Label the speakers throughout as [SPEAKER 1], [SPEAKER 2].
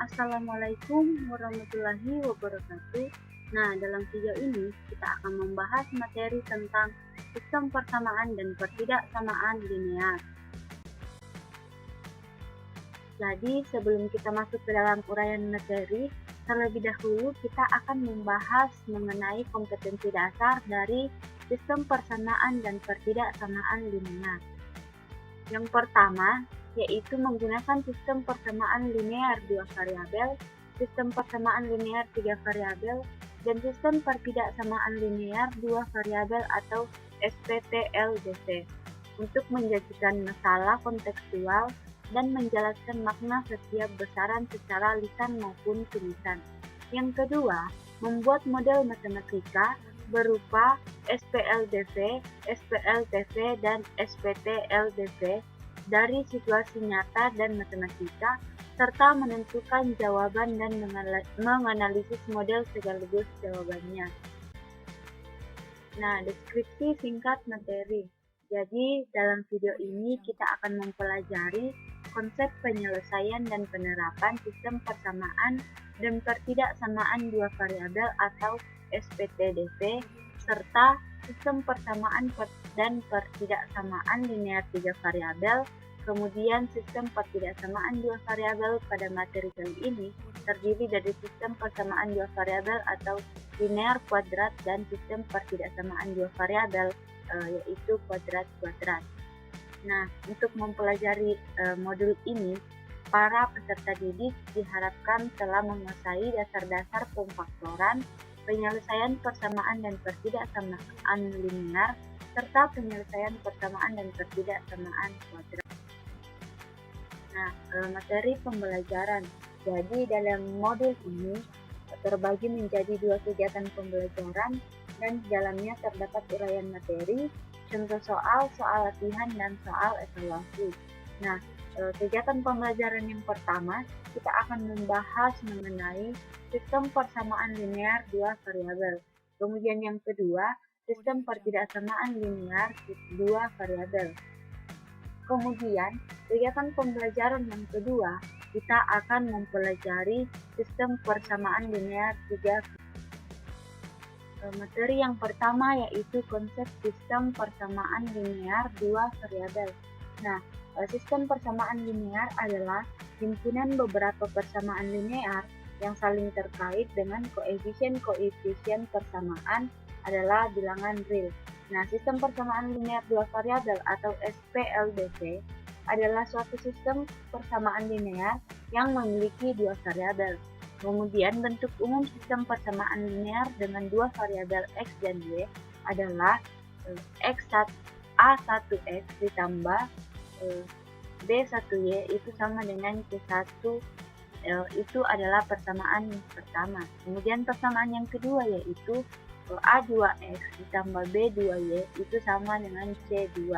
[SPEAKER 1] Assalamualaikum warahmatullahi wabarakatuh. Nah, dalam video ini kita akan membahas materi tentang sistem persamaan dan pertidaksamaan linear. Jadi, sebelum kita masuk ke dalam uraian materi, terlebih dahulu kita akan membahas mengenai kompetensi dasar dari sistem persamaan dan pertidaksamaan linear. Yang pertama, yaitu menggunakan sistem persamaan linear 2 variabel, sistem persamaan linear 3 variabel, dan sistem pertidaksamaan linear 2 variabel atau SPT-LDV untuk menjadikan masalah kontekstual dan menjelaskan makna setiap besaran secara lisan maupun tulisan. Yang kedua, membuat model matematika berupa SPLDV, SPLTV, dan SPT-LDV dari situasi nyata dan matematika, serta menentukan jawaban dan menganalisis model sekaligus jawabannya. Nah, deskripsi singkat materi. Jadi, dalam video ini kita akan mempelajari konsep penyelesaian dan penerapan sistem persamaan dan pertidaksamaan 2 variabel atau SPTDV, serta sistem persamaan dan pertidaksamaan linear 3 variabel. Kemudian sistem pertidaksamaan 2 variabel pada materi kali ini terdiri dari sistem persamaan 2 variabel atau linear kuadrat dan sistem pertidaksamaan 2 variabel yaitu kuadrat-kuadrat. Nah, untuk mempelajari modul ini, para peserta didik diharapkan telah menguasai dasar-dasar pemfaktoran, penyelesaian persamaan dan pertidaksamaan linear, serta penyelesaian persamaan dan pertidaksamaan kuadrat. Nah, materi pembelajaran. Jadi, dalam modul ini terbagi menjadi 2 kegiatan pembelajaran dan di dalamnya terdapat uraian materi, contoh soal, soal latihan, dan soal evaluasi. Nah, kegiatan pembelajaran yang pertama, kita akan membahas mengenai sistem persamaan linear 2 variabel. Kemudian yang kedua, sistem pertidaksamaan linear 2 variabel. Kemudian, kegiatan pembelajaran yang kedua, kita akan mempelajari sistem persamaan linear 3. Materi yang pertama yaitu konsep sistem persamaan linear 2 variabel. Nah, sistem persamaan linear adalah himpunan beberapa persamaan linear yang saling terkait dengan koefisien-koefisien persamaan adalah bilangan real. Nah, sistem persamaan linear 2 variabel atau SPLDV adalah suatu sistem persamaan linear yang memiliki 2 variabel. Kemudian bentuk umum sistem persamaan linear dengan 2 variabel X dan Y adalah A1X ditambah B1Y itu sama dengan C1, itu adalah persamaan pertama. Kemudian persamaan yang kedua yaitu A2X ditambah B2Y itu sama dengan C2.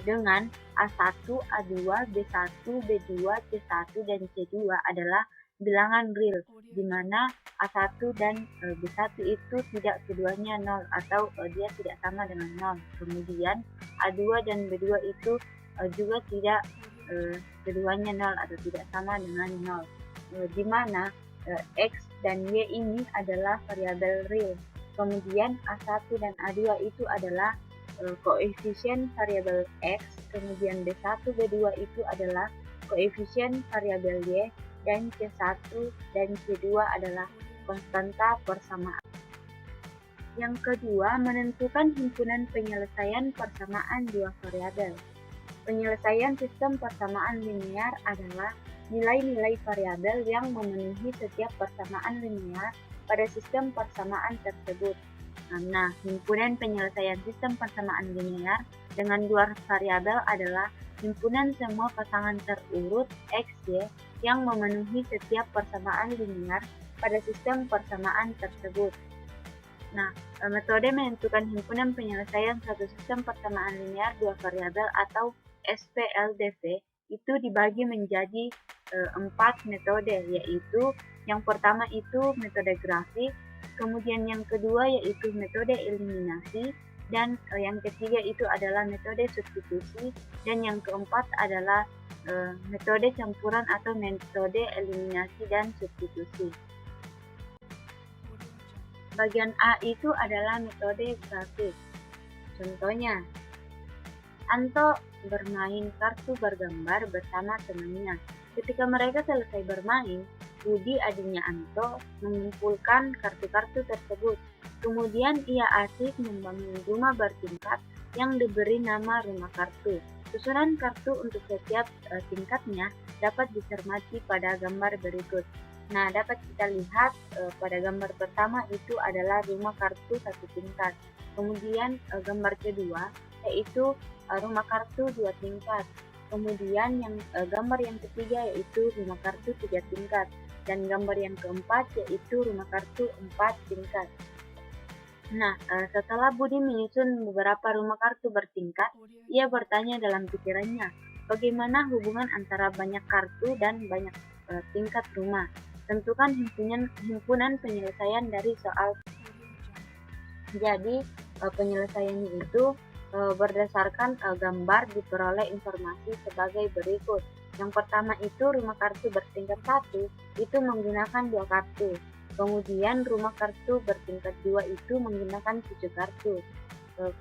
[SPEAKER 1] Dengan A1, A2, B1, B2, C1, dan C2 adalah bilangan real, di mana A1 dan B1 itu tidak keduanya 0 atau dia tidak sama dengan 0. Kemudian A2 dan B2 itu juga tidak keduanya 0 atau tidak sama dengan 0, di mana X dan Y ini adalah variabel real. Kemudian A1 dan A2 itu adalah koefisien variabel X, kemudian B1, B2 itu adalah koefisien variabel Y, dan C1 dan C2 adalah konstanta persamaan. Yang kedua, menentukan himpunan penyelesaian persamaan 2 variabel. Penyelesaian sistem persamaan linear adalah nilai-nilai variabel yang memenuhi setiap persamaan linear pada sistem persamaan tersebut. Nah, himpunan penyelesaian sistem persamaan linear dengan 2 variabel adalah himpunan semua pasangan terurut X, Y yang memenuhi setiap persamaan linear pada sistem persamaan tersebut. Nah, metode menentukan himpunan penyelesaian suatu sistem persamaan linear 2 variabel atau SPLDV itu dibagi menjadi 4 metode, yaitu yang pertama itu metode grafik, kemudian yang kedua yaitu metode eliminasi, dan yang ketiga itu adalah metode substitusi, dan yang keempat adalah metode campuran atau metode eliminasi dan substitusi. Bagian A itu adalah metode grafik. Contohnya, Anto bermain kartu bergambar bersama temannya. Ketika mereka selesai bermain, Budi, adiknya Anto, mengumpulkan kartu-kartu tersebut. Kemudian ia asik membangun rumah bertingkat yang diberi nama rumah kartu. Susunan kartu untuk setiap tingkatnya dapat dicermati pada gambar berikut. Nah, dapat kita lihat pada gambar pertama itu adalah rumah kartu satu tingkat. Kemudian gambar kedua yaitu rumah kartu 2 tingkat. Kemudian gambar yang ketiga yaitu rumah kartu 3 tingkat. Dan gambar yang keempat yaitu rumah kartu 4 tingkat. Nah, setelah Budi menyusun beberapa rumah kartu bertingkat, ia bertanya dalam pikirannya, bagaimana hubungan antara banyak kartu dan banyak tingkat rumah. Tentukan himpunan penyelesaian dari soal. Jadi, penyelesaiannya itu berdasarkan gambar diperoleh informasi sebagai berikut. Yang pertama itu rumah kartu bertingkat 1 itu menggunakan 2 kartu. Kemudian rumah kartu bertingkat 2 itu menggunakan 7 kartu.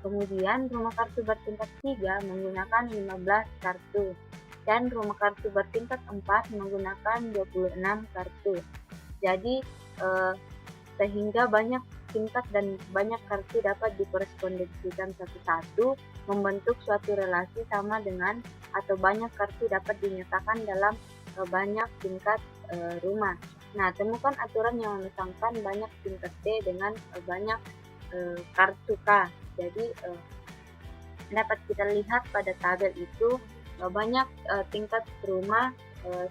[SPEAKER 1] Kemudian rumah kartu bertingkat 3 menggunakan 15 kartu. Dan rumah kartu bertingkat 4 menggunakan 26 kartu. Jadi sehingga banyak tingkat dan banyak kartu dapat dikorespondensikan satu-satu membentuk suatu relasi sama dengan atau banyak kartu dapat dinyatakan dalam banyak tingkat rumah. Nah, temukan aturan yang memisahkan banyak tingkat T dengan banyak kartu K. Jadi dapat kita lihat pada tabel itu banyak tingkat rumah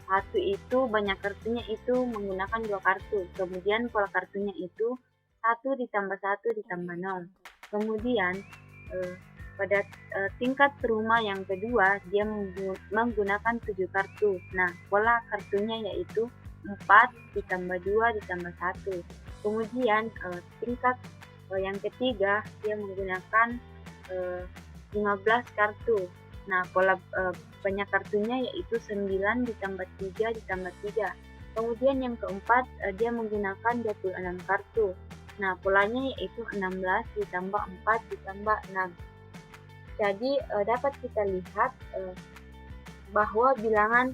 [SPEAKER 1] satu itu banyak kartunya itu menggunakan 2 kartu. Kemudian pola kartunya itu 1 ditambah 1 ditambah 0. Kemudian pada tingkat rumah yang kedua dia menggunakan 7 kartu. Nah, pola kartunya yaitu 4 ditambah 2 ditambah 1. Kemudian tingkat yang ketiga dia menggunakan 15 kartu. Nah, pola banyak kartunya yaitu 9 ditambah 3 ditambah 3. Kemudian yang keempat dia menggunakan 26 kartu. Nah, polanya yaitu 16 ditambah 4 ditambah 6. Jadi dapat kita lihat bahwa bilangan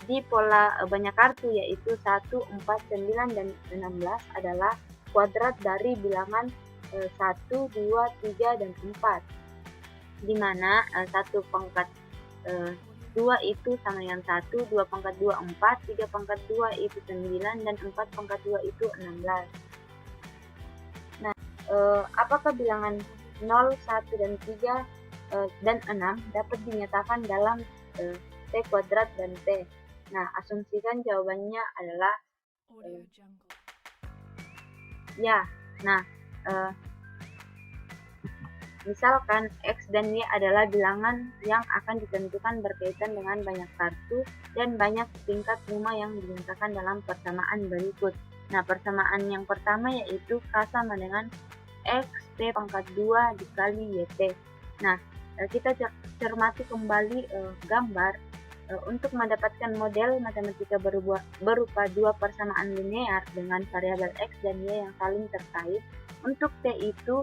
[SPEAKER 1] di pola banyak kartu yaitu 1, 4, 9, dan 16 adalah kuadrat dari bilangan 1, 2, 3, dan 4. Di mana 1 pangkat 2 itu sama dengan 1, 2 pangkat 2 4, 3 pangkat 2 itu 9, dan 4 pangkat 2 itu 16. Nah, apakah bilangan 0, 1, dan 3 dan 6 dapat dinyatakan dalam T kuadrat dan T? Nah, asumsikan jawabannya adalah ya. Nah, misalkan X dan Y adalah bilangan yang akan ditentukan berkaitan dengan banyak kartu dan banyak tingkat rumah yang dinyatakan dalam persamaan berikut. Nah, persamaan yang pertama yaitu K sama dengan X T pangkat 2 dikali YT. Nah, kita cermati kembali gambar untuk mendapatkan model matematika berupa dua persamaan linear dengan variabel X dan Y yang saling terkait. Untuk T itu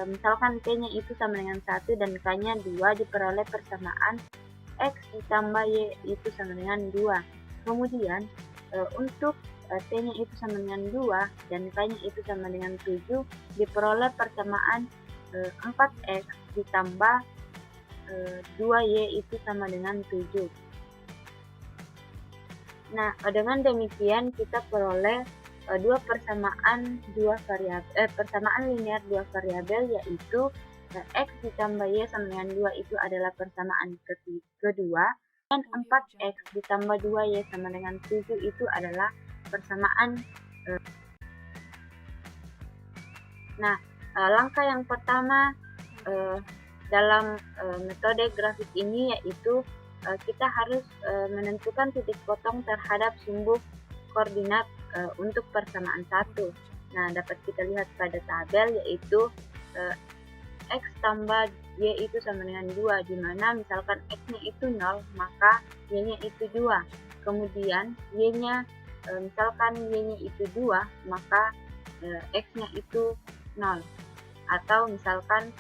[SPEAKER 1] misalkan T-nya itu sama dengan 1 dan K-nya 2 diperoleh persamaan X ditambah Y itu sama dengan 2. Kemudian untuk T-nya itu sama dengan 2 dan K-nya itu sama dengan 7 diperoleh persamaan 4X ditambah 2Y itu sama dengan 7. Nah, dengan demikian kita peroleh persamaan linear dua variabel yaitu X ditambah Y sama dengan 2 itu adalah persamaan kedua, dan 4X ditambah 2Y sama dengan 7 itu adalah persamaan. Nah, langkah yang pertama dalam metode grafik ini yaitu kita harus menentukan titik potong terhadap sumbu koordinat untuk persamaan 1. Nah, dapat kita lihat pada tabel yaitu X tambah Y itu sama dengan 2, dimana misalkan X-nya itu 0, maka Y-nya itu 2. Kemudian Y-nya, misalkan Y-nya itu 2, maka X-nya itu 0. Atau misalkan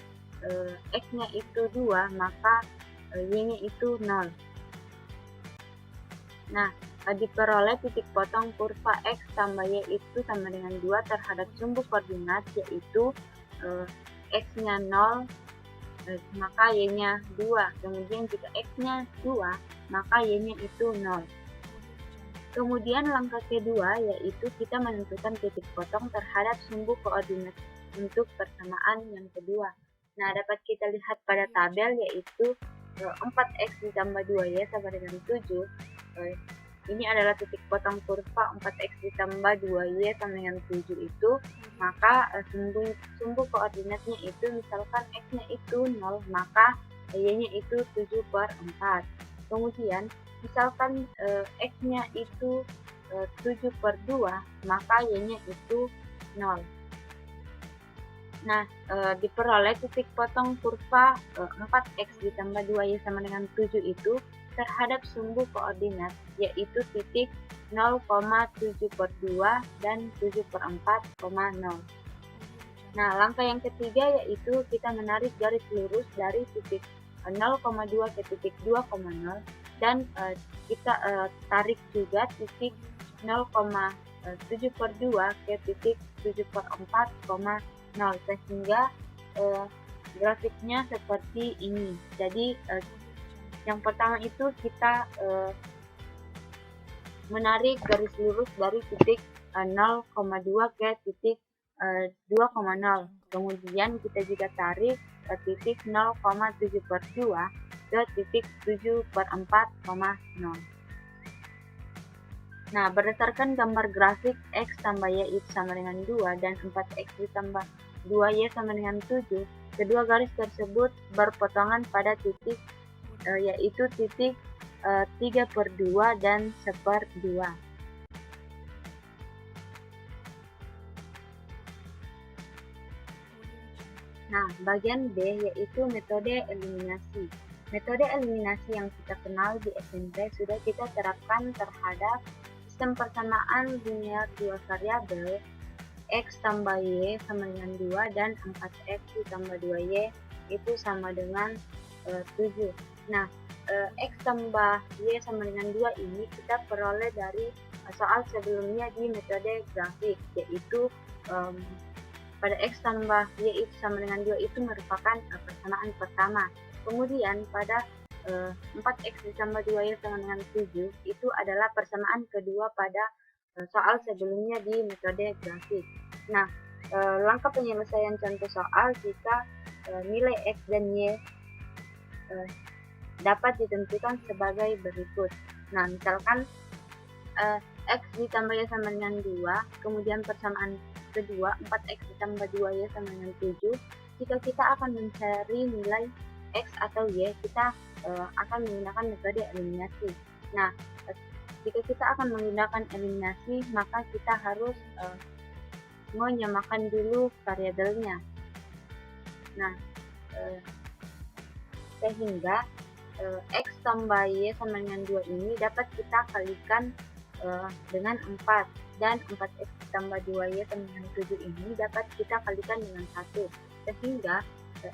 [SPEAKER 1] X-nya itu 2, maka Y-nya itu 0. Nah, diperoleh titik potong kurva X tambah Y itu sama dengan 2 terhadap sumbu koordinat, yaitu X-nya 0, maka Y-nya 2. Kemudian jika X-nya 2, maka Y-nya itu 0. Kemudian langkah kedua yaitu kita menentukan titik potong terhadap sumbu koordinat untuk persamaan yang kedua. Nah, dapat kita lihat pada tabel yaitu 4X ditambah 2Y sama dengan 7. Ini adalah titik potong kurva 4X ditambah 2Y sama dengan 7 itu, maka sumbu koordinatnya itu misalkan X-nya itu 0, maka Y-nya itu 7/4. Kemudian misalkan X-nya itu 7/2, maka Y-nya itu 0. Nah, diperoleh titik potong kurva 4X ditambah 2Y sama dengan 7 itu terhadap sumbu koordinat, yaitu titik 0,7/2 dan 7/4,0. Nah, langkah yang ketiga yaitu kita menarik garis lurus dari titik 0,2 ke titik 2,0 dan kita tarik juga titik 0,7/2 ke titik 7/4,0 sehingga grafiknya seperti ini. Jadi yang pertama itu kita menarik garis lurus dari titik 0,2 ke titik 2,0. Kemudian kita juga tarik titik 0,7/2 ke titik 7/4,0. Nah, berdasarkan gambar grafik X tambah Y itu sama dengan 2 dan 4X ditambah 2Y sama dengan 7, kedua garis tersebut berpotongan pada titik yaitu titik 3/2 dan 1/2. Nah, bagian B yaitu metode eliminasi. Metode eliminasi yang kita kenal di SMP sudah kita terapkan terhadap sistem persamaan linear 2 variabel X tambah Y sama dengan 2 dan 4X ditambah 2Y itu sama dengan 7. Nah, X tambah Y sama dengan 2 ini kita peroleh dari soal sebelumnya di metode grafik, yaitu pada X tambah Y itu sama dengan 2 itu merupakan persamaan pertama. Kemudian pada 4X ditambah 2Y sama dengan 7 itu adalah persamaan kedua pada soal sebelumnya di metode grafik. Nah, langkah penyelesaian contoh soal jika nilai X dan Y dapat ditentukan sebagai berikut. Nah, misalkan X ditambah Y sama dengan 2, kemudian persamaan kedua 4X ditambah 2Y sama dengan 7. Jika kita akan mencari nilai X atau Y, kita akan menggunakan metode eliminasi. Nah, jika kita akan menggunakan eliminasi, maka kita harus menyamakan dulu variabelnya. Nah, sehingga X tambah Y sama dengan 2 ini dapat kita kalikan dengan 4, dan 4X tambah 2Y sama dengan 7 ini dapat kita kalikan dengan 1, sehingga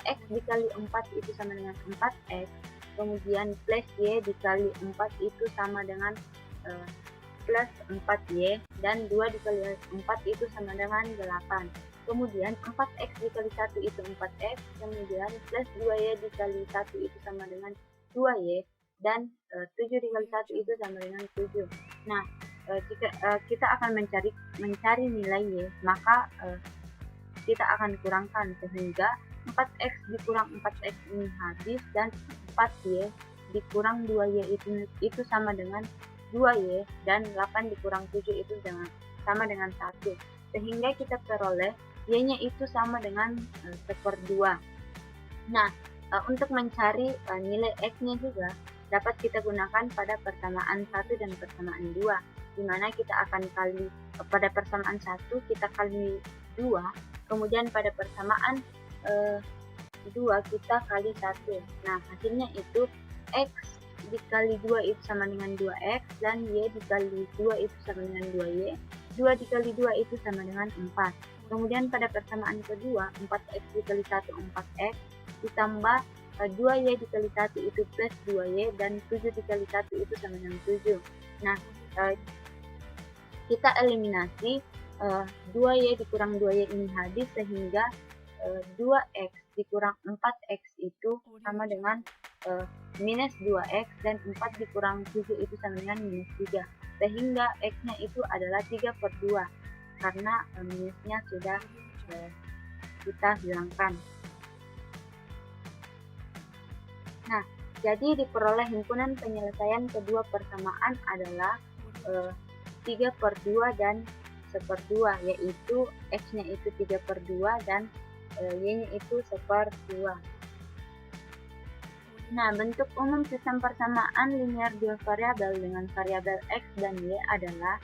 [SPEAKER 1] X dikali 4 itu sama dengan 4X, kemudian plus Y dikali 4 itu sama dengan plus 4Y, dan 2 dikali 4 itu sama dengan 8. Kemudian 4X dikali 1 itu 4X, kemudian plus 2Y dikali 1 itu sama dengan 2Y, dan 7 dikali 1 itu sama dengan 7. Nah, jika kita akan mencari nilai Y, maka kita akan kurangkan, sehingga 4X dikurang 4X ini habis, dan 4Y dikurang 2Y itu sama dengan 2Y, dan 8 dikurang 7 itu sama dengan 1. Sehingga kita peroleh Y-nya itu sama dengan 1/2. Nah, untuk mencari nilai X-nya juga dapat kita gunakan pada persamaan 1 dan persamaan 2, di mana kita akan kali pada persamaan 1 kita kali 2, kemudian pada persamaan 2 kita kali 1. Nah, hasilnya itu X dikali 2 itu sama dengan 2X, dan Y dikali 2 itu sama dengan 2Y. 2 dikali 2 itu sama dengan 4. Kemudian pada persamaan kedua, 4X dikali 1 4X, ditambah 2Y dikali 1 itu plus 2Y, dan 7 dikali 1 itu sama dengan 7. Nah, kita eliminasi 2Y dikurang 2Y ini habis, sehingga 2X dikurang 4X itu sama dengan minus 2X, dan 4 dikurang 7 itu sama dengan minus 3. Sehingga X-nya itu adalah 3/2, karena minusnya sudah kita hilangkan. Nah, jadi diperoleh himpunan penyelesaian kedua persamaan adalah 3/2 dan 1/2, yaitu X-nya itu 3/2 dan Y-nya itu 1/2. Nah, bentuk umum sistem persamaan linear dua variabel dengan variabel X dan Y adalah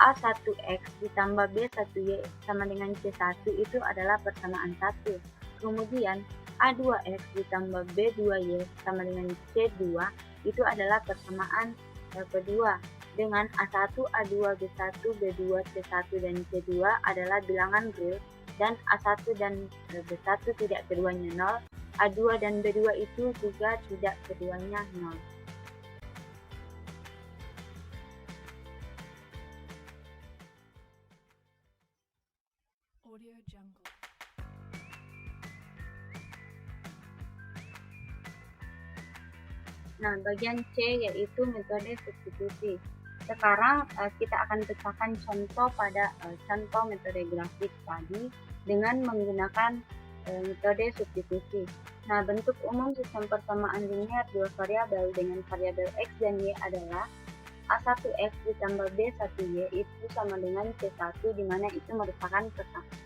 [SPEAKER 1] A1X ditambah B1Y sama dengan C1 itu adalah persamaan 1. Kemudian A2X ditambah B2Y sama dengan C2 itu adalah persamaan kedua. Dengan A1, A2, B1, B2, C1, dan C2 adalah bilangan real, dan A1 dan B1 tidak keduanya 0, A2 dan B2 itu juga tidak keduanya 0. Nah, bagian C yaitu metode substitusi. Sekarang kita akan pecahkan contoh pada contoh metode grafik tadi dengan menggunakan metode substitusi. Nah, bentuk umum sistem persamaan linear dua variabel dengan variabel X dan Y adalah A1X ditambah B1Y itu sama dengan C1, di mana itu merupakan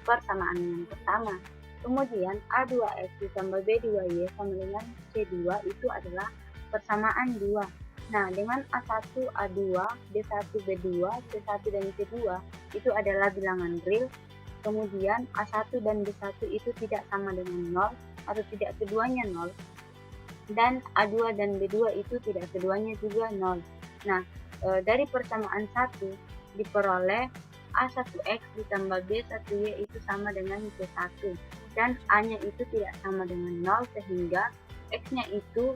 [SPEAKER 1] persamaan yang pertama. Kemudian A2X ditambah B2Y sama dengan C2 itu adalah persamaan 2. Nah, dengan A1, A2, B1, B2, C1, dan C2 itu adalah bilangan real. Kemudian A1 dan B1 itu tidak sama dengan 0 atau tidak keduanya 0. Dan A2 dan B2 itu tidak keduanya juga 0. Nah, dari persamaan 1 diperoleh A1X ditambah B1Y itu sama dengan C1. Dan A-nya itu tidak sama dengan 0, sehingga X-nya itu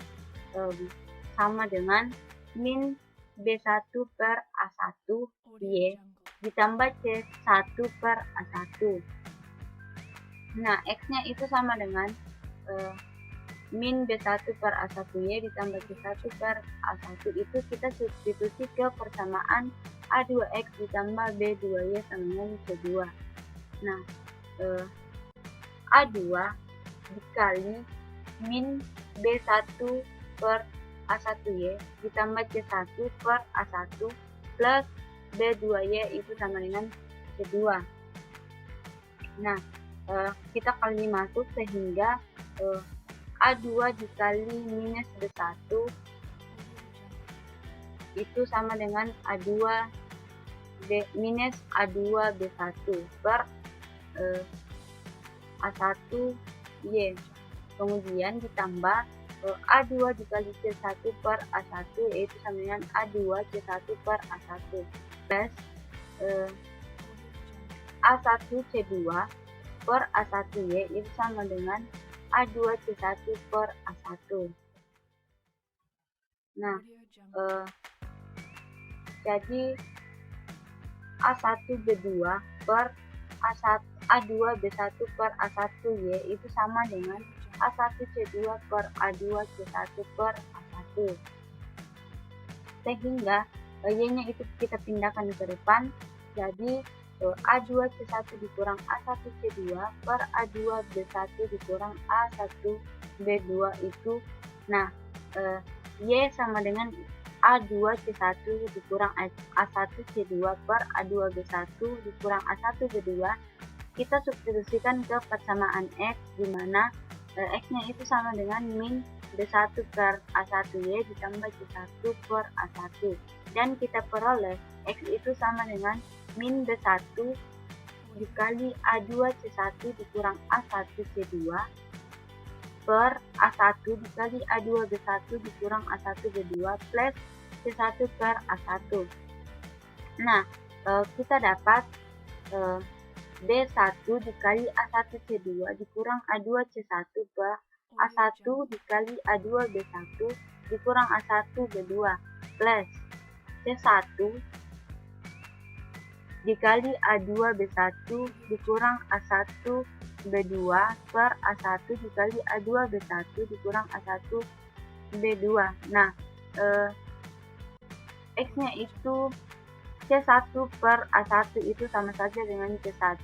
[SPEAKER 1] sama dengan min B1 per A1 Y ditambah C1 per A1. Nah, X-nya itu sama dengan min B1 per A1 Y ditambah C1 per A1. Itu kita substitusi ke persamaan A2X ditambah B2Y sama dengan C2. Nah, A2 dikali min B1 per A1Y ditambah C1 per A1 plus B2Y itu sama dengan C2. Nah, kita kali masuk, sehingga A2 dikali minus B1 itu sama dengan A2 minus A2 B1 per A1Y. Kemudian ditambah A2 dikali C1 per A1 yaitu sama dengan A2 C1 per A1 plus A1 C2 per A1Y itu sama dengan A2 C1 per A1. Nah, jadi A1 B2 per A2 B1 per A1Y itu sama dengan A1 C2 per A2 C1 per A1. Sehingga Y-nya itu kita pindahkan ke depan, jadi A2 C1 dikurang A1 C2 per A2 B1 dikurang A1 B2 itu. Nah, Y sama dengan A2 C1 dikurang A1 C2 per A2 B1 dikurang A1 B2. Kita substitusikan ke persamaan X, di mana X-nya itu sama dengan min B1 per A1Y ditambah C1 per A1. Dan kita peroleh X itu sama dengan min B1 dikali A2C1 dikurang A1C2 per A1 dikali A2B1 dikurang A1B2 plus C1 per A1. Nah, kita dapat B1 dikali A1C2 dikurang A2C1 per A1 dikali A2B1 dikurang A1B2 plus C1 dikali A2B1 dikurang A1B2 per A1 dikali A2B1 dikurang A1B2. Nah, X-nya itu C1 per A1 itu sama saja dengan C1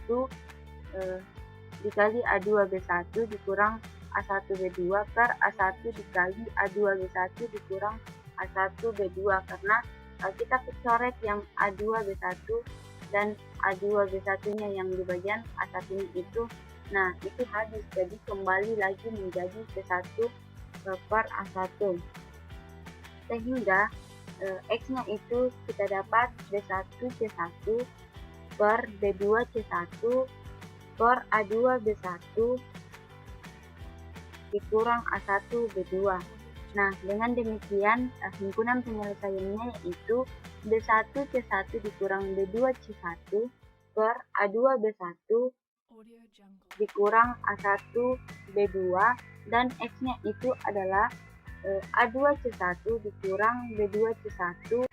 [SPEAKER 1] dikali A2B1 dikurang A1B2 per A1 dikali A2B1 dikurang A1B2, karena kita coret yang A2B1 dan A2B1-nya yang di bagian A1 itu. Nah, itu habis, jadi kembali lagi menjadi C1 per A1. Sehingga X-nya itu kita dapat B1C1 per B2C1 per A2B1 dikurang A1B2. Nah, dengan demikian himpunan penyelesaiannya yaitu B1C1 dikurang B2C1 per A2B1 dikurang A1B2, dan X-nya itu adalah A2C1 dikurang B2C1.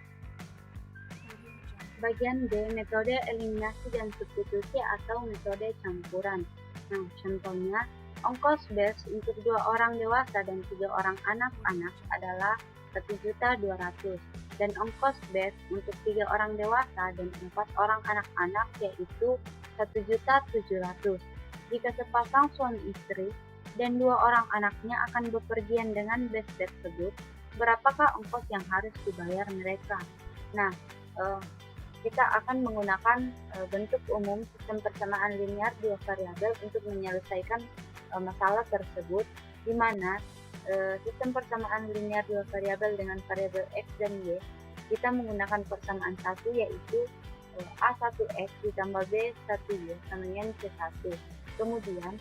[SPEAKER 1] Bagian D, metode eliminasi dan substitusi atau metode campuran. Nah, contohnya, ongkos base untuk 2 orang dewasa dan 3 orang anak-anak adalah 1.200.000, dan ongkos base untuk 3 orang dewasa dan 4 orang anak-anak yaitu 1.700.000. Jika sepasang suami istri dan 2 orang anaknya akan bepergian dengan base tersebut, berapakah ongkos yang harus dibayar mereka? Nah, kita akan menggunakan bentuk umum sistem persamaan linear 2 variabel untuk menyelesaikan masalah tersebut, di mana sistem persamaan linear 2 variabel dengan variabel X dan Y, kita menggunakan persamaan 1 yaitu A1X ditambah B1Y sama dengan C1. Kemudian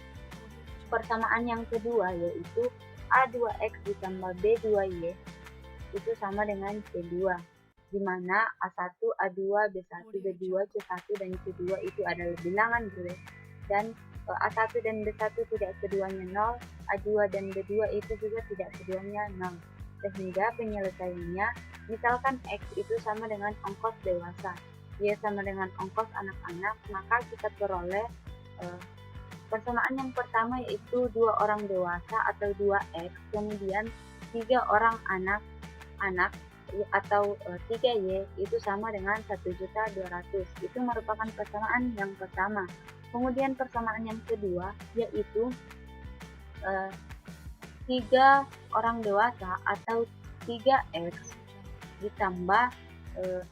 [SPEAKER 1] persamaan yang kedua yaitu A2X ditambah B2Y itu sama dengan C2, di mana A1, A2, B1, B2, C1, dan C2 itu adalah bilangan real, dan A1 dan B1 tidak keduanya 0, A2 dan B2 itu juga tidak keduanya 0. Sehingga penyelesaiannya, misalkan X itu sama dengan ongkos dewasa, Y sama dengan ongkos anak-anak, maka kita peroleh persamaan yang pertama yaitu 2 orang dewasa atau 2X, kemudian 3 orang anak-anak atau 3Y itu sama dengan 1.200.000. Itu merupakan persamaan yang pertama. Kemudian persamaan yang kedua yaitu 3 orang dewasa atau 3X ditambah 4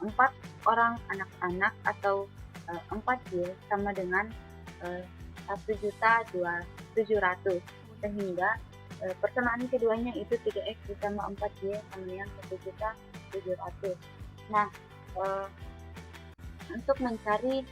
[SPEAKER 1] orang anak-anak atau 4Y sama dengan 1.700.000, sehingga persamaan keduanya itu 3X ditambah 4Y sama dengan 1.700.000. Nah, untuk mencari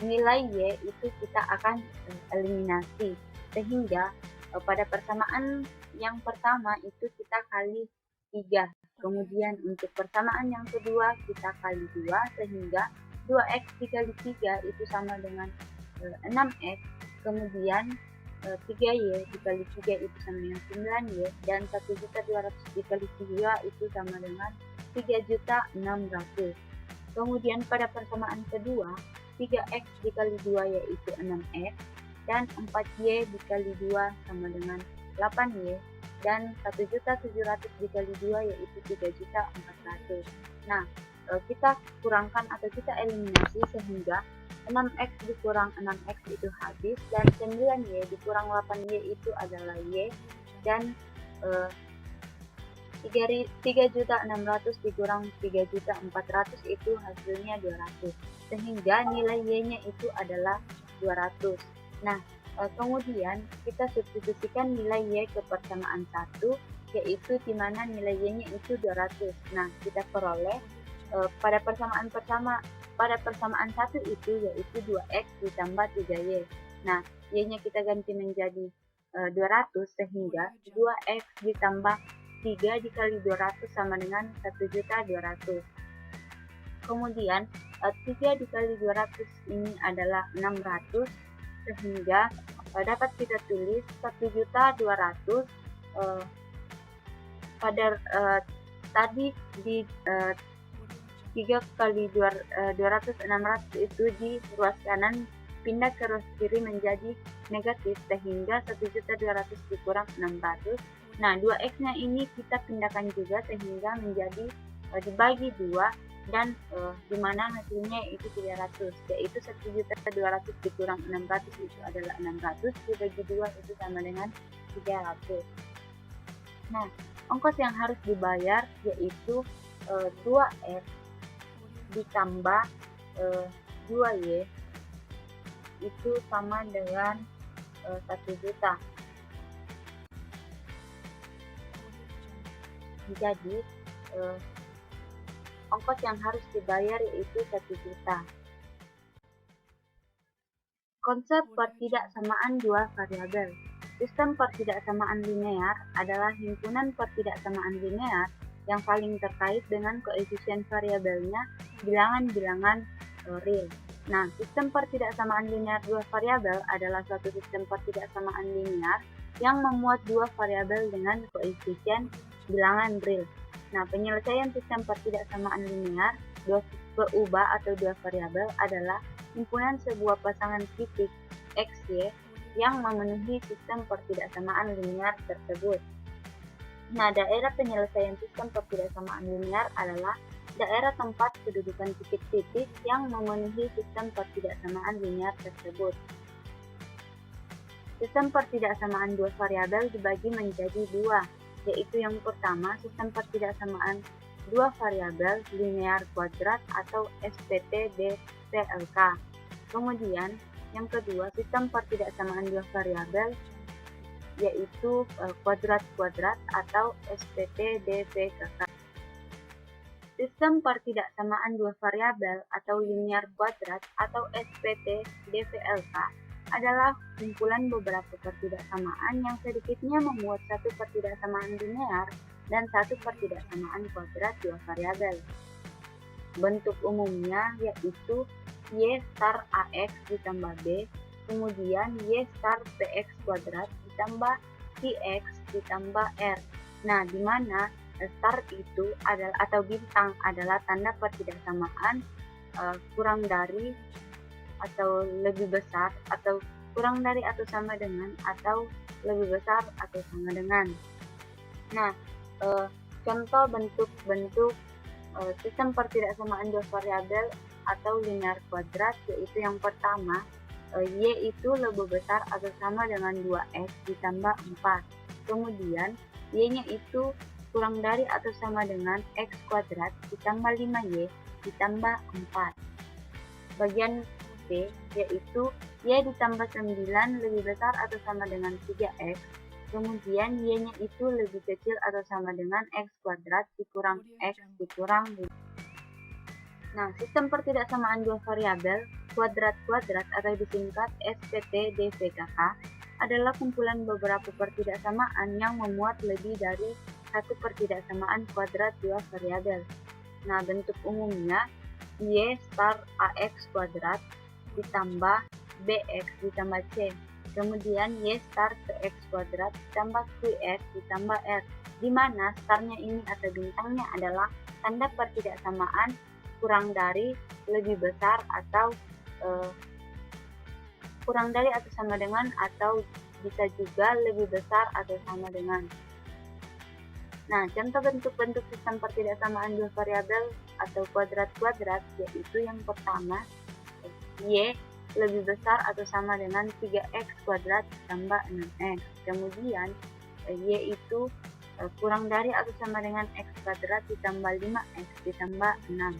[SPEAKER 1] nilai Y itu kita akan eliminasi, sehingga pada persamaan yang pertama itu kita kali 3, kemudian untuk persamaan yang kedua kita kali 2, sehingga 2X dikali 3 itu sama dengan 6X, kemudian 3Y dikali 3 itu sama dengan 9Y, dan 1.200.000 dikali 3 itu sama dengan 3.600.000. Kemudian pada persamaan kedua 3X dikali 2 yaitu 6X, dan 4Y dikali 2 sama dengan 8Y, dan 1.700.000 dikali 2 yaitu 3.400.000. Nah, kita kurangkan atau kita eliminasi sehingga 6X dikurang 6X itu habis, dan 9Y dikurang 8Y itu adalah Y, dan 3.600.000 dikurang 3.400.000 itu hasilnya 200, sehingga nilai Y-nya itu adalah 200. Nah, kemudian kita substitusikan nilai Y ke persamaan 1, yaitu di mana nilai Y-nya itu 200. Nah, kita peroleh pada persamaan pertama pada persamaan satu itu yaitu 2x ditambah 3y. Nah, y-nya kita ganti menjadi 200 sehingga 2x ditambah 3 dikali 200 sama dengan 1.200.000. Kemudian 3 dikali 200 ini adalah 600 sehingga dapat kita tulis 1.200.000 pada tadi di 3 kali 200 600 itu di ruas kanan pindah ke ruas kiri menjadi negatif sehingga 1.200.000 dikurang 600. Nah, 2x nya ini kita pindahkan juga sehingga menjadi dibagi 2 dan dimana hasilnya itu 300, yaitu 1.200.000 dikurang 600 itu adalah 600 dibagi 2 itu sama dengan 300. Nah, ongkos yang harus dibayar yaitu 2x ditambah 2y itu sama dengan 1 juta. Jadi ongkos yang harus dibayar yaitu 1 juta. Konsep pertidaksamaan dua variabel. Sistem pertidaksamaan linear adalah himpunan pertidaksamaan linear yang paling terkait dengan koefisien variabelnya bilangan-bilangan real. Nah, sistem pertidaksamaan linear dua variabel adalah suatu sistem pertidaksamaan linear yang memuat dua variabel dengan koefisien bilangan real. Nah, penyelesaian sistem pertidaksamaan linear dua berubah atau dua variabel adalah himpunan sebuah pasangan titik x, y yang memenuhi sistem pertidaksamaan linear tersebut. Nah, daerah penyelesaian sistem pertidaksamaan linear adalah daerah tempat kedudukan titik-titik yang memenuhi sistem pertidaksamaan linear tersebut. Sistem pertidaksamaan dua variabel dibagi menjadi dua, yaitu yang pertama sistem pertidaksamaan dua variabel linear kuadrat atau SPT DPLK. Kemudian yang kedua sistem pertidaksamaan dua variabel yaitu kuadrat-kuadrat atau SPT DPKK. Sistem pertidaksamaan dua variabel atau linear kuadrat atau SPT DVLK adalah kumpulan beberapa pertidaksamaan yang sedikitnya memuat satu pertidaksamaan linear dan satu pertidaksamaan kuadrat dua variabel. Bentuk umumnya yaitu Y star AX ditambah B, kemudian Y star PX kuadrat ditambah QX ditambah R. Nah, di mana star itu adalah atau bintang adalah tanda pertidaksamaan kurang dari atau lebih besar atau kurang dari atau sama dengan atau lebih besar atau sama dengan. Nah, contoh bentuk-bentuk sistem pertidaksamaan dua variabel atau linear kuadrat yaitu yang pertama Y itu lebih besar atau sama dengan 2X ditambah 4. Kemudian Y-nya itu kurang dari atau sama dengan X kuadrat ditambah 5Y ditambah 4. Bagian B yaitu Y ditambah 9 lebih besar atau sama dengan 3X. Kemudian Y-nya itu lebih kecil atau sama dengan X kuadrat dikurang X dikurang 5. Nah, sistem pertidaksamaan dua variabel kuadrat-kuadrat atau disingkat SPT DVKK adalah kumpulan beberapa pertidaksamaan yang memuat lebih dari satu pertidaksamaan kuadrat dua variabel. Nah, bentuk umumnya Y star AX kuadrat ditambah BX ditambah C. Kemudian Y star PX kuadrat ditambah QX ditambah R, di mana starnya ini atau bintangnya adalah tanda pertidaksamaan kurang dari, lebih besar atau kurang dari atau sama dengan atau bisa juga lebih besar atau sama dengan. Nah, contoh bentuk-bentuk sistem pertidaksamaan dua variabel atau kuadrat-kuadrat yaitu yang pertama Y lebih besar atau sama dengan 3X kuadrat tambah 6X. Kemudian Y itu kurang dari atau sama dengan X kuadrat ditambah 5X ditambah 6.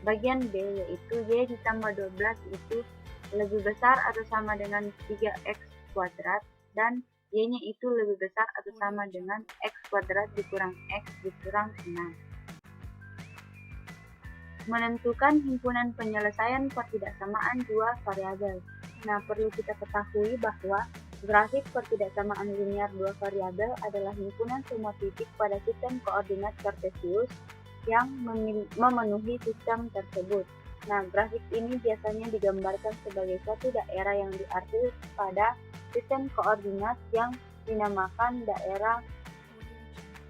[SPEAKER 1] Bagian B yaitu Y ditambah 12 itu lebih besar atau sama dengan 3X kuadrat dan Y-nya itu lebih besar atau sama dengan X kuadrat dikurang X dikurang 6. menentukan himpunan penyelesaian pertidaksamaan dua variabel. Nah, perlu kita ketahui bahwa grafik pertidaksamaan linear dua variabel adalah himpunan semua titik pada sistem koordinat kartesius yang memenuhi sistem tersebut. Nah, grafik ini biasanya digambarkan sebagai suatu daerah yang diarsir pada sistem koordinat yang dinamakan daerah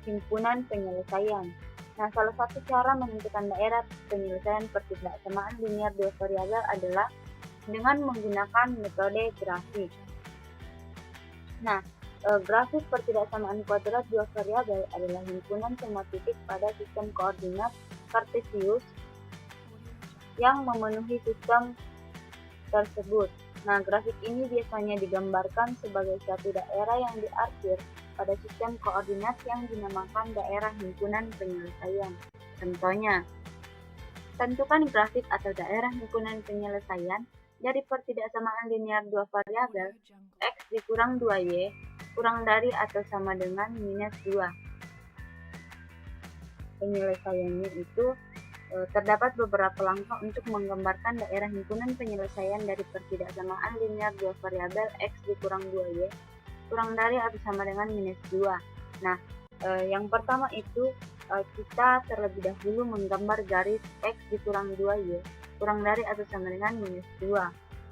[SPEAKER 1] himpunan penyelesaian. Nah, salah satu cara menentukan daerah penyelesaian pertidaksamaan linear dua variabel adalah dengan menggunakan metode grafik. Nah, grafik pertidaksamaan kuadrat dua variabel adalah himpunan semua titik pada sistem koordinat kartesius yang memenuhi sistem tersebut. Nah, grafik ini biasanya digambarkan sebagai suatu daerah yang diarsir pada sistem koordinat yang dinamakan daerah himpunan penyelesaian. Contohnya, tentukan grafik atau daerah himpunan penyelesaian dari pertidaksamaan linear dua variabel x dikurang 2y kurang dari atau sama dengan minus 2. Penyelesaiannya itu terdapat beberapa langkah untuk menggambarkan daerah himpunan penyelesaian dari pertidaksamaan linear dua variabel x dikurang 2y kurang dari atau sama dengan minus 2. Nah, yang pertama itu kita terlebih dahulu menggambar garis x dikurang 2y kurang dari atau sama dengan minus 2.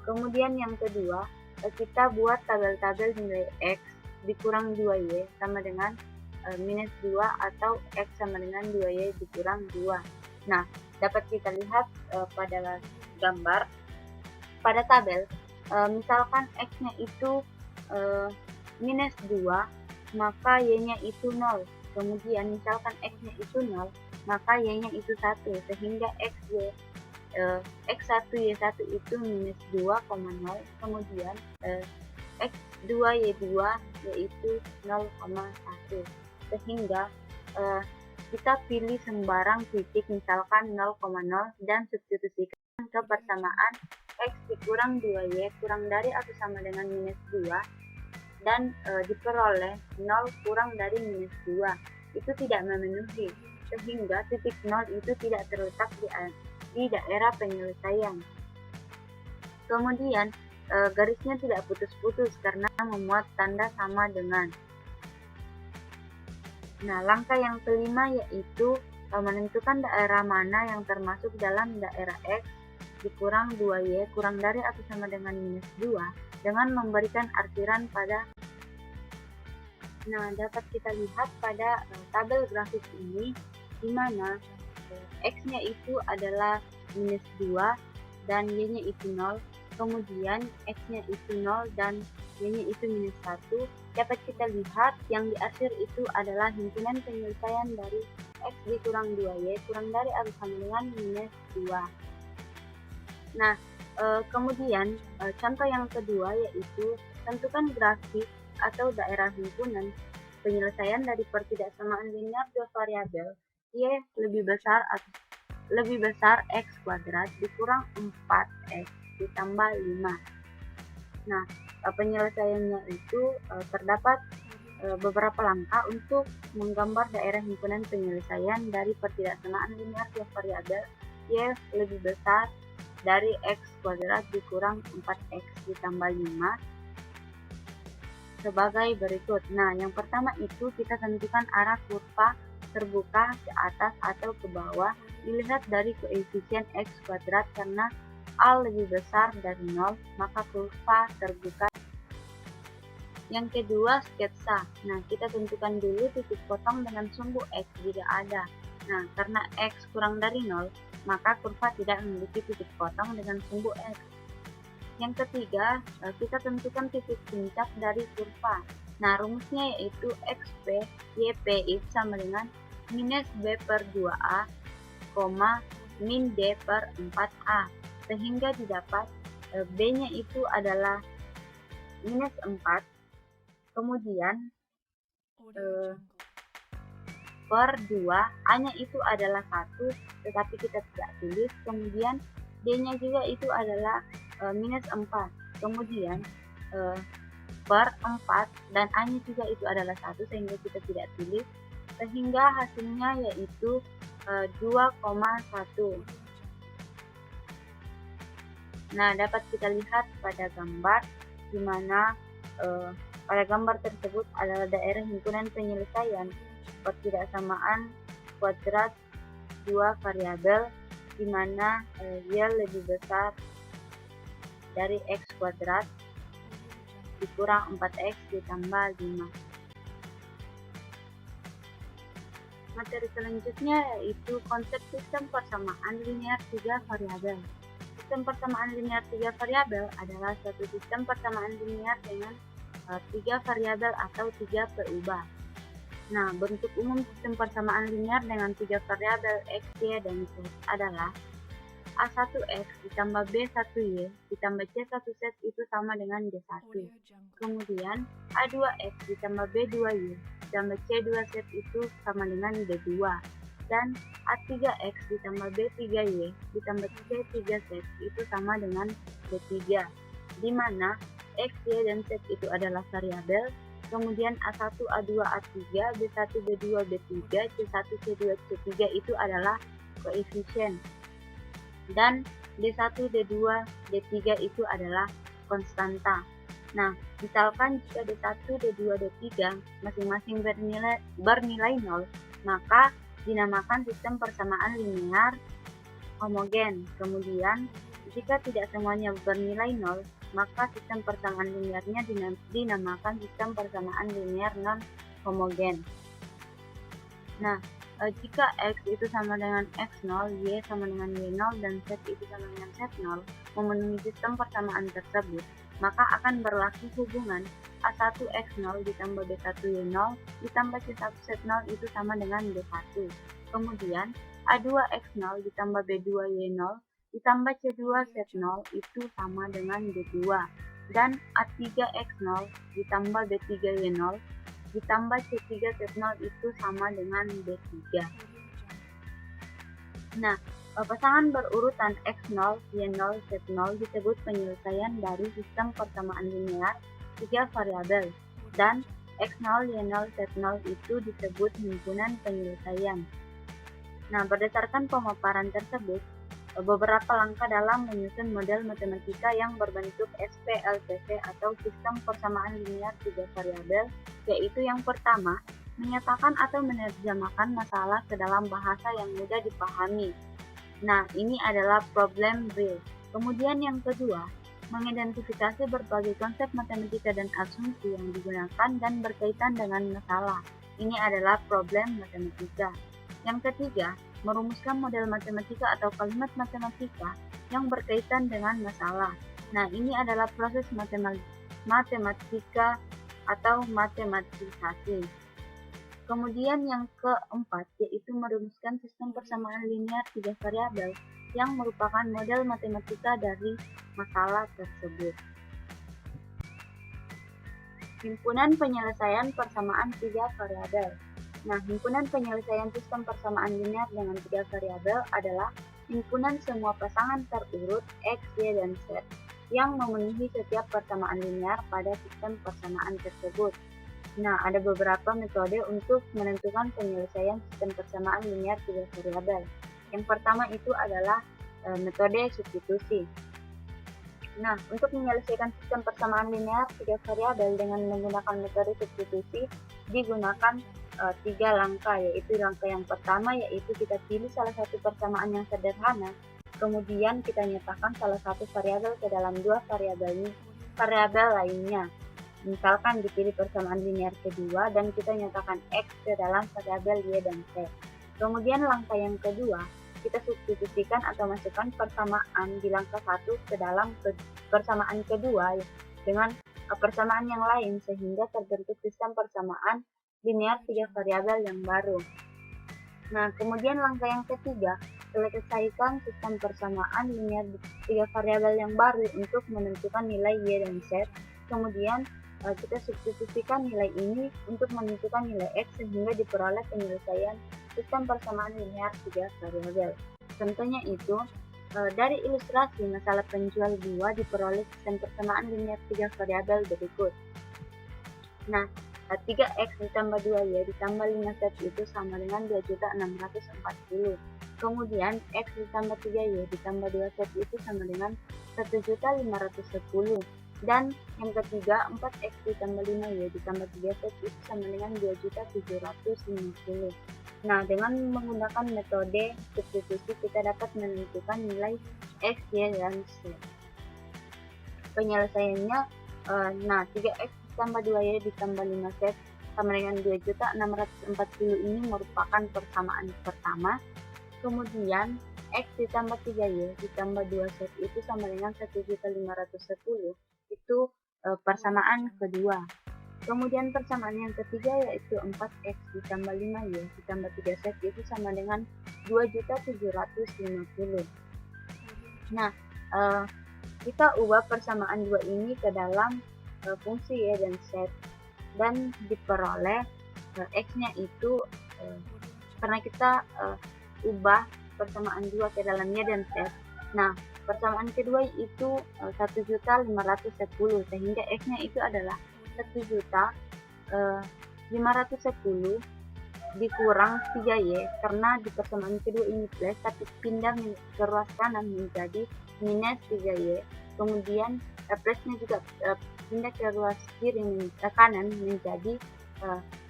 [SPEAKER 1] Kemudian yang kedua, kita buat tabel-tabel nilai x dikurang 2y sama dengan minus 2 atau x sama dengan 2y dikurang 2. Nah, dapat kita lihat pada gambar, pada tabel, misalkan x-nya itu minus 2, maka y-nya itu 0. Kemudian misalkan x-nya itu 0, maka y-nya itu 1, sehingga x1y1 itu minus 2,0, kemudian x2y2 yaitu 0,1, sehingga kita pilih sembarang titik misalkan 0,0 dan substitusikan ke persamaan x dikurang 2y kurang dari atau sama dengan minus 2 dan diperoleh 0 kurang dari minus 2. Itu tidak memenuhi, sehingga titik 0 itu tidak terletak di daerah penyelesaian. Kemudian garisnya tidak putus-putus karena memuat tanda sama dengan. Nah, langkah yang kelima yaitu menentukan daerah mana yang termasuk dalam daerah x dikurang 2y kurang dari atau sama dengan minus 2 dengan memberikan arsiran pada. Nah, dapat kita lihat pada tabel grafik ini di mana x-nya itu adalah minus 2 dan y-nya itu 0, kemudian x-nya itu 0 dan y-nya itu minus 1. Dapat kita lihat yang diarsir itu adalah himpunan penyelesaian dari x dikurang 2y kurang dari atau sama dengan minus 2. Nah, kemudian contoh yang kedua yaitu tentukan grafik atau daerah himpunan penyelesaian dari pertidaksamaan linear dua variabel y lebih besar x kuadrat dikurang 4x ditambah 5. Nah, penyelesaiannya itu terdapat beberapa langkah untuk menggambar daerah himpunan penyelesaian dari pertidaksamaan linear dua variabel y lebih besar dari x kuadrat dikurang 4x ditambah 5 sebagai berikut. Nah, yang pertama itu kita tentukan arah kurva terbuka ke atas atau ke bawah dilihat dari koefisien x kuadrat karena a lebih besar dari 0, maka kurva terbuka. Yang kedua, sketsa. Nah, kita tentukan dulu titik potong dengan sumbu x jika ada. Nah, karena x kurang dari 0, maka kurva tidak memiliki titik potong dengan sumbu x. Yang ketiga, kita tentukan titik puncak dari kurva. Nah, rumusnya yaitu xp yp itu sama dengan minus b per 2a, min d per 4a, sehingga didapat b-nya itu adalah minus 4, kemudian per 2, a-nya itu adalah 1, tetapi kita tidak tulis, kemudian d-nya juga itu adalah minus 4, kemudian per 4 dan a-nya juga itu adalah 1 sehingga kita tidak tulis, sehingga hasilnya yaitu 2,1. Nah, dapat kita lihat pada gambar di mana pada gambar tersebut adalah daerah himpunan penyelesaian ketidaksamaan kuadrat dua variabel di mana y lebih besar dari x kuadrat dikurang 4x ditambah 5. Materi selanjutnya yaitu konsep sistem persamaan linear 3 variabel. Sistem persamaan linear 3 variabel adalah suatu sistem persamaan linear dengan 3 variabel atau 3 perubah. Nah, bentuk umum sistem persamaan linear dengan 3 variabel x, y, dan z adalah A1x ditambah B1y ditambah C1z itu sama dengan D1. Kemudian A2x ditambah B2y ditambah C2z itu sama dengan D2. Dan A3x ditambah B3y ditambah C3z itu sama dengan D3. Di mana x, y, dan z itu adalah variabel. Kemudian A1, A2, A3, B1, B2, B3, C1, C2, C3 itu adalah koefisien. Dan D1, D2, D3 itu adalah konstanta. Nah, misalkan jika D1, D2, D3 masing-masing bernilai 0, maka dinamakan sistem persamaan linear homogen. Kemudian, jika tidak semuanya bernilai 0, maka sistem persamaan linearnya dinamakan sistem persamaan linear non-homogen. Nah, jika x itu sama dengan x0, y sama dengan y0, dan z itu sama dengan z0 memenuhi sistem persamaan tersebut, maka akan berlaku hubungan A1x0 ditambah B1y0 ditambah C1z0 itu sama dengan D1. Kemudian A2x0 ditambah B2y0 ditambah C2z0 itu sama dengan D2. Dan A3x0 ditambah B3y0 ditambah C3Z0 itu sama dengan D3. Nah, pasangan berurutan X0, Y0, Z0 disebut penyelesaian dari sistem persamaan linear 3 variabel, dan X0, Y0, Z0 itu disebut himpunan penyelesaian. Nah, berdasarkan pemaparan tersebut, beberapa langkah dalam menyusun model matematika yang berbentuk SPLCC atau sistem persamaan linear 3 variabel, yaitu yang pertama, menyatakan atau menerjemahkan masalah ke dalam bahasa yang mudah dipahami. Nah, ini adalah problem real. Kemudian yang kedua, mengidentifikasi berbagai konsep matematika dan asumsi yang digunakan dan berkaitan dengan masalah. Ini adalah problem matematika. Yang ketiga, merumuskan model matematika atau kalimat matematika yang berkaitan dengan masalah. Nah, ini adalah proses matematika atau matematisasi. Kemudian yang keempat, yaitu merumuskan sistem persamaan linear 3 variabel yang merupakan model matematika dari masalah tersebut. Himpunan penyelesaian persamaan 3 variabel. Nah, himpunan penyelesaian sistem persamaan linear dengan 3 variabel adalah himpunan semua pasangan terurut X, Y, dan Z yang memenuhi setiap persamaan linear pada sistem persamaan tersebut. Nah, ada beberapa metode untuk menentukan penyelesaian sistem persamaan linear 3 variabel. Yang pertama itu adalah metode substitusi. Nah, untuk menyelesaikan sistem persamaan linear 3 variabel dengan menggunakan metode substitusi digunakan 3 langkah, yaitu langkah yang pertama yaitu kita pilih salah satu persamaan yang sederhana, kemudian kita nyatakan salah satu variabel ke dalam 2 variabel lainnya. Misalkan dipilih persamaan linear kedua dan kita nyatakan X ke dalam variabel Y dan Z. Kemudian langkah yang kedua, kita substitusikan atau masukkan persamaan di langkah 1 ke dalam persamaan kedua dengan persamaan yang lain sehingga terbentuk sistem persamaan linear 3 variabel yang baru. Nah, kemudian langkah yang ketiga, selesaikan sistem persamaan linear 3 variabel yang baru untuk menentukan nilai Y dan Z. Kemudian kita substitusikan nilai ini untuk menentukan nilai X sehingga diperoleh penyelesaian sistem persamaan linear 3 variabel. Contohnya itu, dari ilustrasi masalah penjual buah diperoleh sistem persamaan linear 3 variabel berikut. Nah, 3x ditambah 2y ditambah 5z itu sama dengan 2.640. Kemudian x ditambah 3y ditambah 2z itu sama dengan 1.510.000. Dan yang ketiga 4x ditambah 5y ditambah 3z itu sama dengan 2.750.000. Nah, dengan menggunakan metode substitusi kita dapat menentukan nilai x, y, dan z. Penyelesaiannya, nah 3x ditambah 2y ditambah 5z sama dengan 2.640.000 ini merupakan persamaan pertama. Kemudian x ditambah 3y ditambah 2z itu sama dengan 1.510.000, itu persamaan kedua. Kemudian persamaan yang ketiga yaitu 4x ditambah 5y ditambah 3z itu sama dengan 2.750.000. Nah, kita ubah persamaan dua ini ke dalam fungsi y dan z, dan diperoleh x-nya itu karena kita ubah persamaan dua ke dalam y dan z. Nah, persamaan kedua itu 1.510.000 sehingga x-nya itu adalah 1.510.000 dikurang 3y, karena di persamaan kedua ini plus tapi pindah ke ruas kanan menjadi minus 3y, kemudian plusnya juga pindah ke ruas kiri kanan menjadi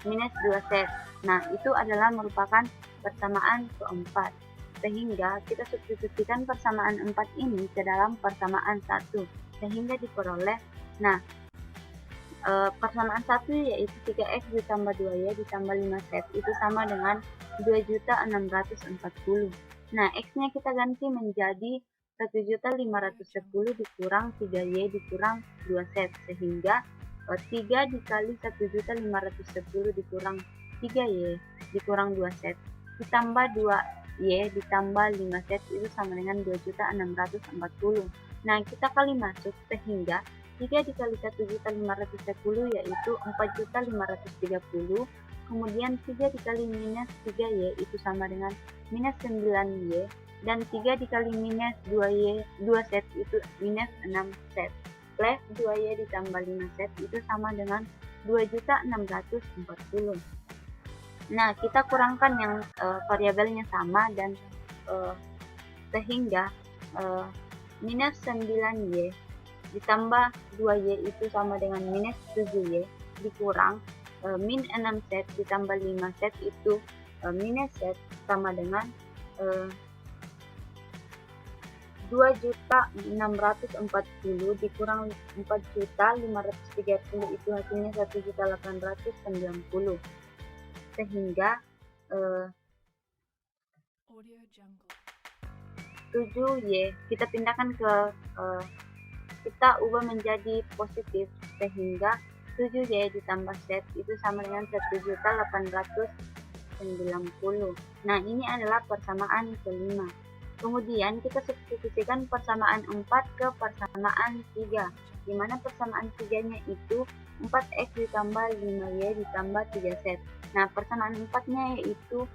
[SPEAKER 1] minus 2z. Nah, itu adalah merupakan persamaan keempat, sehingga kita substitusikan persamaan 4 ini ke dalam persamaan 1 sehingga diperoleh, nah, persamaan 1 yaitu 3x ditambah 2y ditambah 5z itu sama dengan 2.640.000. Nah, x-nya kita ganti menjadi 1.510 dikurang 3y dikurang 2z, sehingga 3 dikali 1.510 dikurang 3y dikurang 2z ditambah 2y ditambah 5z itu sama dengan 2.640. Nah, kita kali masuk sehingga 3 dikali 1.510 yaitu 4.530, kemudian 3 dikali minus 3y itu sama dengan minus 9y, dan 3 dikali minus 2z itu minus 6z, plus 2y ditambah 5z itu sama dengan 2.640. Nah, kita kurangkan yang variabelnya sama dan sehingga minus 9y ditambah 2y itu sama dengan minus 7y dikurang min 6z ditambah 5z itu minus z sama dengan 2.640 dikurang 4.530 itu hasilnya 1.890, sehingga 7y kita pindahkan ke kita ubah menjadi positif sehingga 7y ditambah z itu sama dengan 1.890. Nah, ini adalah persamaan kelima. Kemudian kita substitusikan persamaan 4 ke persamaan 3, di mana persamaan 3-nya itu 4x ditambah 5y ditambah 3z. Nah, persamaan 4-nya yaitu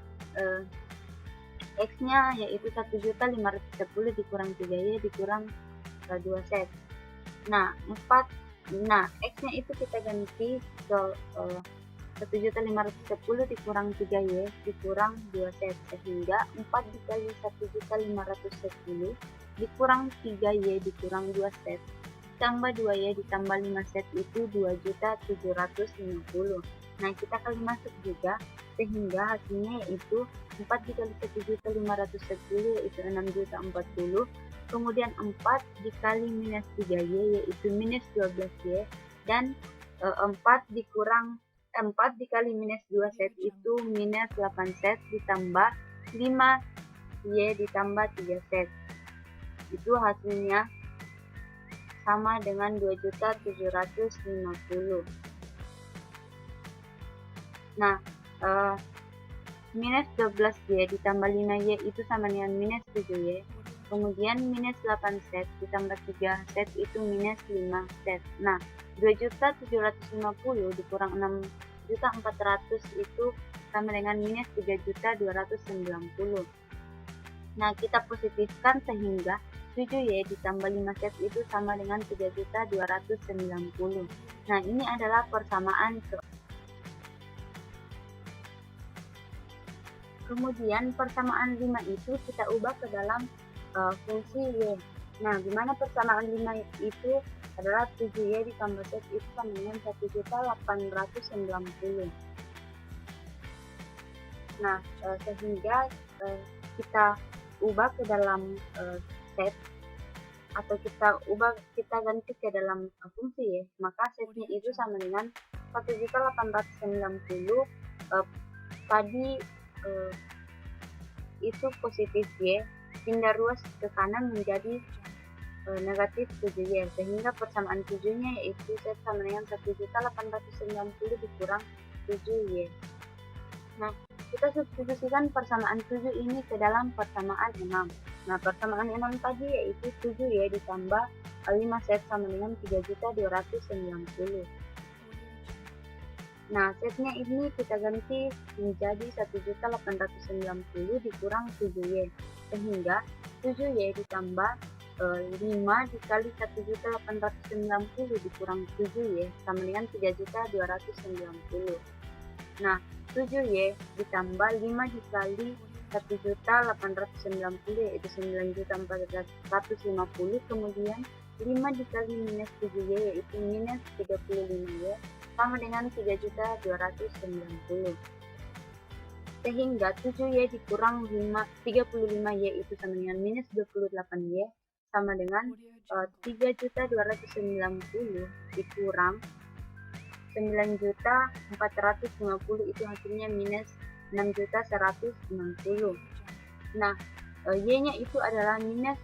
[SPEAKER 1] x-nya yaitu 1.510 dikurang 3y dikurang 2z. Nah, x-nya itu kita ganti ke 1.510 dikurang 3y dikurang 2z, sehingga 4 dikali 1.510 dikurang 3y dikurang 2z ditambah 2y ditambah 5z itu 2.750. Nah, kita kali masuk juga sehingga hasilnya yaitu 4 dikali 1.510 yaitu 6.040, kemudian 4 dikali minus 3y yaitu minus 12y, dan 4 dikali minus 2z itu minus 8z ditambah 5y ditambah 3z, itu hasilnya sama dengan 2.750. Nah, minus 12y ditambah 5y itu sama dengan minus 7y, kemudian minus 8z ditambah 3z itu minus 5z. Nah, 2.750 dikurang 6.400 itu sama dengan minus 3.290. Nah, kita positifkan sehingga 7y ditambah 5z itu sama dengan 3.290. Nah, ini adalah persamaan kemudian persamaan 5 itu kita ubah ke dalam fungsi y. Nah, di mana persamaan 5 itu adalah 7Y ditambah Z itu sama dengan 1.890. Nah, sehingga kita ubah ke dalam set, atau kita ganti ke dalam fungsi ya, maka setnya itu sama dengan 1.890. Tadi itu positif Y, pindah ruas ke kanan menjadi negatif 7Y, sehingga persamaan 7-nya yaitu Z sama dengan 1.890 dikurang 7Y. Nah, kita substitusikan persamaan 7 ini ke dalam persamaan 6. Nah, persamaan 6 tadi yaitu 7Y ditambah 5Z sama dengan 3.290. Nah, setnya ini kita ganti menjadi 1.890 dikurang 7Y, sehingga 7Y ditambah 5 dikali 1.890 dikurang 7Y sama dengan 3.290. Nah, 7Y ditambah 5 dikali 1.890 yaitu 9.450, kemudian 5 dikali minus 7Y yaitu minus 35Y sama dengan 3.290. Sehingga 7Y dikurang 35Y itu sama dengan minus 28Y sama dengan 3.290 dikurang 9.450 itu hasilnya minus 6.160. Nah, Y-nya itu adalah minus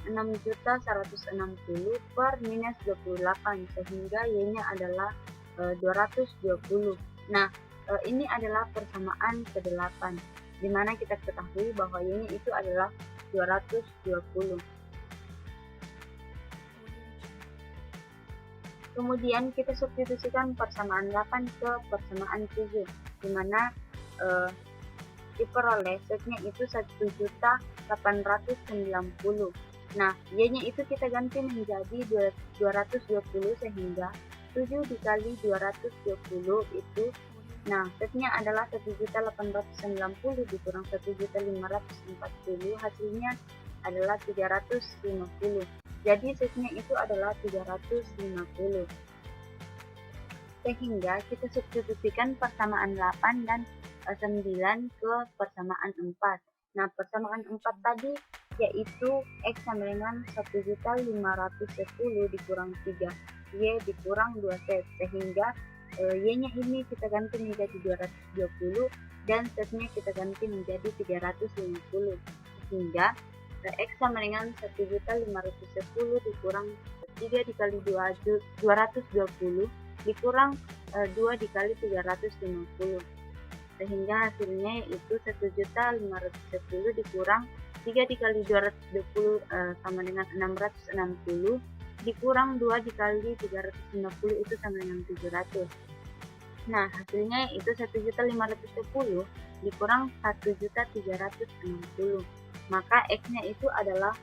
[SPEAKER 1] 6.160 per minus 28, sehingga Y-nya adalah 220. Nah, ini adalah persamaan ke-8, di mana kita ketahui bahwa Y-nya itu adalah 220. Kemudian kita substitusikan persamaan 8 ke persamaan 7, di mana diperoleh setnya itu 1.890. Nah, Y-nya itu kita ganti menjadi 220, sehingga 7 dikali 220 itu, nah setnya adalah 1.890 dikurang 1.540, hasilnya adalah 350. Jadi setnya itu adalah 350. Sehingga kita substitusikan persamaan 8 dan 9 ke persamaan 4. Nah, persamaan 4 tadi yaitu X sama dengan 1.510 dikurang 3Y dikurang 2Z, sehingga Y-nya ini kita ganti menjadi 220 dan Z-nya kita ganti menjadi 350, sehingga X sama dengan 1.510 dikurang 3 dikali 220 dikurang 2 dikali 350, sehingga hasilnya yaitu 1.510 dikurang 3 dikali 220 sama dengan 660 dikurang 2 dikali 350 itu sama dengan 700. Nah, hasilnya itu 1.510 dikurang 1.360. Maka X-nya itu adalah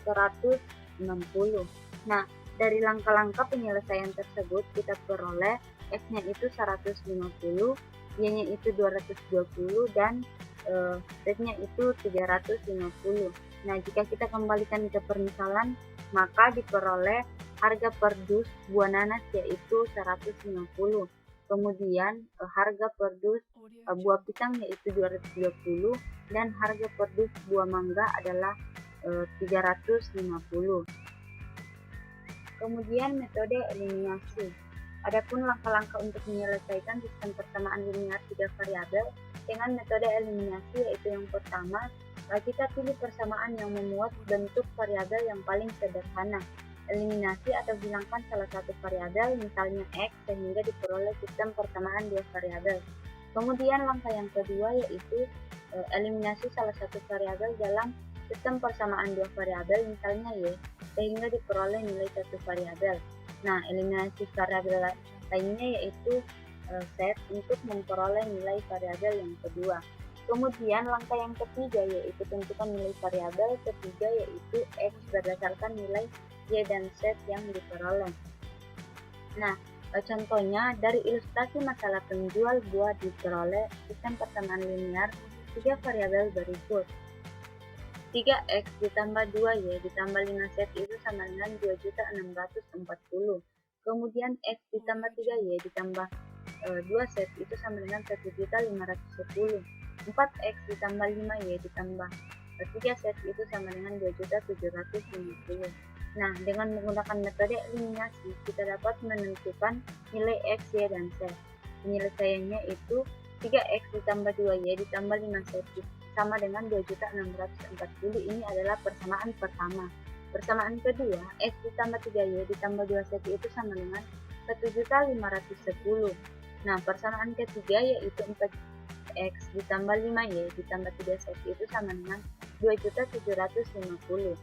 [SPEAKER 1] 160. Nah, dari langkah-langkah penyelesaian tersebut kita peroleh X-nya itu 150, Y-nya itu 220, dan Z-nya itu 350. Nah, jika kita kembalikan ke permisalan, maka diperoleh harga per dus buah nanas yaitu 150. Kemudian harga per dus buah pisang yaitu 220, dan harga per dus buah mangga adalah 350. Kemudian metode eliminasi. Adapun langkah-langkah untuk menyelesaikan sistem persamaan linear 3 variabel dengan metode eliminasi yaitu yang pertama, kita pilih persamaan yang memuat bentuk variabel yang paling sederhana. Eliminasi atau hilangkan salah satu variabel, misalnya X, sehingga diperoleh sistem persamaan 2 variabel. Kemudian langkah yang kedua yaitu eliminasi salah satu variabel dalam sistem persamaan 2 variabel, misalnya Y, sehingga diperoleh nilai satu variabel. Nah, eliminasi variabel lainnya yaitu set untuk memperoleh nilai variabel yang kedua. Kemudian langkah yang ketiga yaitu tentukan nilai variabel ketiga yaitu X berdasarkan nilai Y dan Z yang diperoleh. Nah, contohnya dari ilustrasi masalah penjual buah diperoleh sistem persamaan linear 3 variabel berikut. 3x ditambah 2y ditambah 5z itu sama dengan 2.640. Kemudian x ditambah 3y ditambah 2z itu sama dengan 1.510. 4x ditambah 5y ditambah 3z itu sama dengan 2.750. Nah, dengan menggunakan metode eliminasi, kita dapat menentukan nilai x, y, dan z. Penyelesaiannya itu 3x ditambah 2y ditambah 5z sama dengan 2.640. Ini adalah persamaan pertama. Persamaan kedua, x ditambah 3y ditambah 2z itu sama dengan 1.510. Nah, persamaan ketiga yaitu 4x ditambah 5y ditambah 3z itu sama dengan 2.750.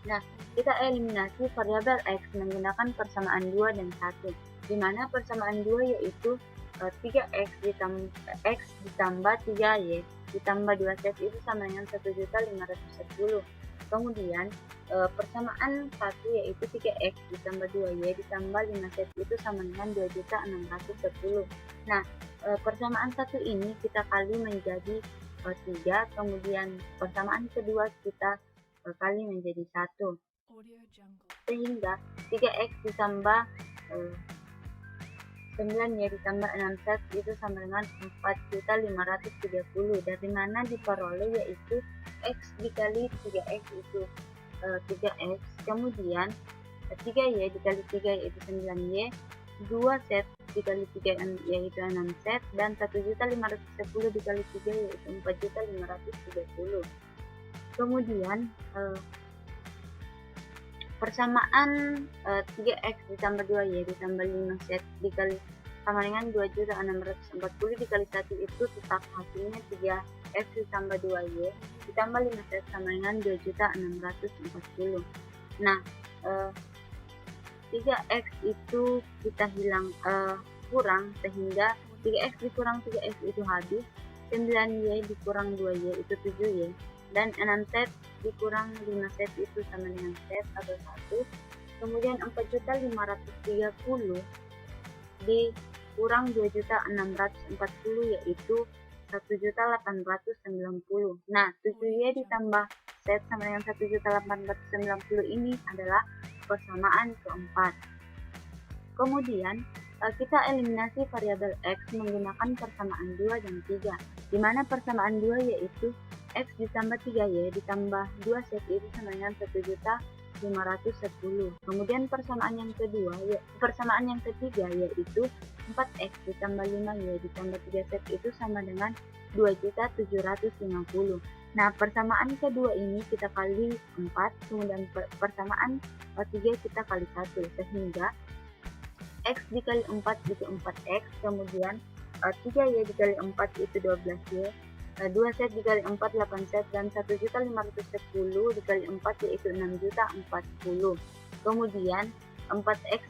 [SPEAKER 1] Nah, kita eliminasi variabel x menggunakan persamaan 2 dan 1, di mana persamaan 2 yaitu 3x ditambah 3y ditambah 2z itu sama dengan 1.510. Kemudian persamaan 1 yaitu 3x ditambah 2y ditambah 5z itu sama dengan 2.610. Nah, persamaan 1 ini kita kali menjadi 3, kemudian persamaan kedua kita kali menjadi 1, sehingga 3x ditambah 9y ditambah 6z itu sama dengan 4.530, dari mana diperoleh yaitu x dikali 3x itu 3x, kemudian 3y dikali 3 yaitu 9y, 2z dikali 3 yaitu 6z, dan 1.510 dikali 3 yaitu 4.530. Kemudian persamaan 3x ditambah 2y ditambah 5z dikali sama dengan 2.640 dikali 1 itu tetap hasilnya 3x ditambah 2y ditambah 5z sama dengan 2.640. Nah, 3x itu kita kurang, sehingga 3x dikurang 3x itu habis, 9y dikurang 2y itu 7y, dan 6z dikurang 5z itu sama dengan z atau 1. Kemudian 4.530 dikurang 2.640 yaitu 1.890. Nah, 7y ditambah z sama dengan 1.890 ini adalah persamaan keempat. Kemudian kita eliminasi variabel x menggunakan persamaan 2 dan 3, di mana persamaan 2 yaitu x ditambah 3y ditambah 2z itu sama dengan 1.510. Kemudian persamaan yang ketiga yaitu 4x ditambah 5y ditambah 3z itu sama dengan 2.750. Nah, persamaan kedua ini kita kali 4, kemudian persamaan 3 kita kali 1, sehingga x dikali 4 itu 4x, kemudian 3y dikali 4 itu 12y, 2z dikali 4 8z, dan 1.510 dikali 4 yaitu 6.040. Kemudian 4x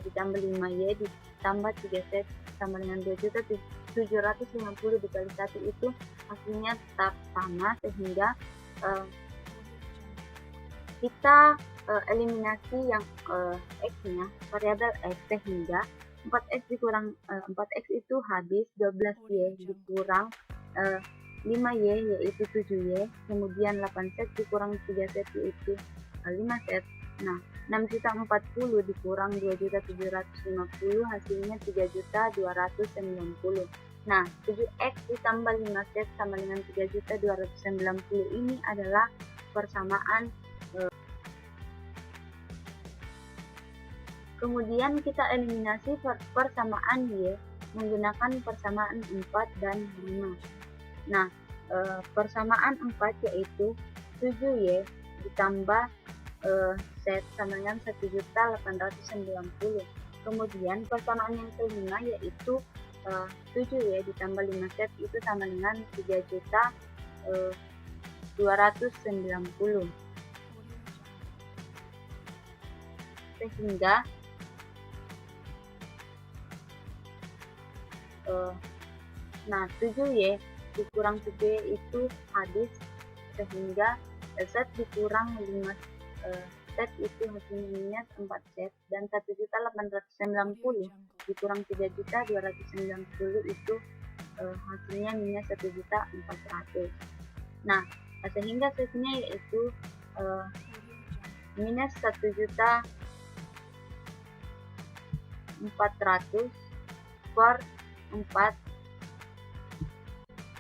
[SPEAKER 1] ditambah 5y ditambah 3z sama dengan 2.750 dikali 1 itu hasilnya tetap sama, sehingga kita eliminasi yang x-nya, variabel x, sehingga 4x dikurang 4x itu habis, 12y dikurang 5y yaitu 7y, kemudian 8z dikurang 3z yaitu 5z. Nah, 6.040 dikurang 2.750 hasilnya 3.290. Nah, 7x ditambah 5z sama dengan 3.290 ini adalah persamaan. Kemudian kita eliminasi persamaan y menggunakan persamaan 4 dan 5. Nah, persamaan 4 yaitu 7y ditambah z sama dengan 1.890. Kemudian persamaan yang kelima yaitu 7y ditambah 5z itu sama dengan 3.290. Sehingga nah, 7y dikurang 7y itu habis, sehingga z dikurang 5 z itu hasilnya minus 4z, dan 1.890 dikurang 3.290 itu hasilnya minus 1.400. Nah, sehingga setnya yaitu minus 1.400.000 per 4,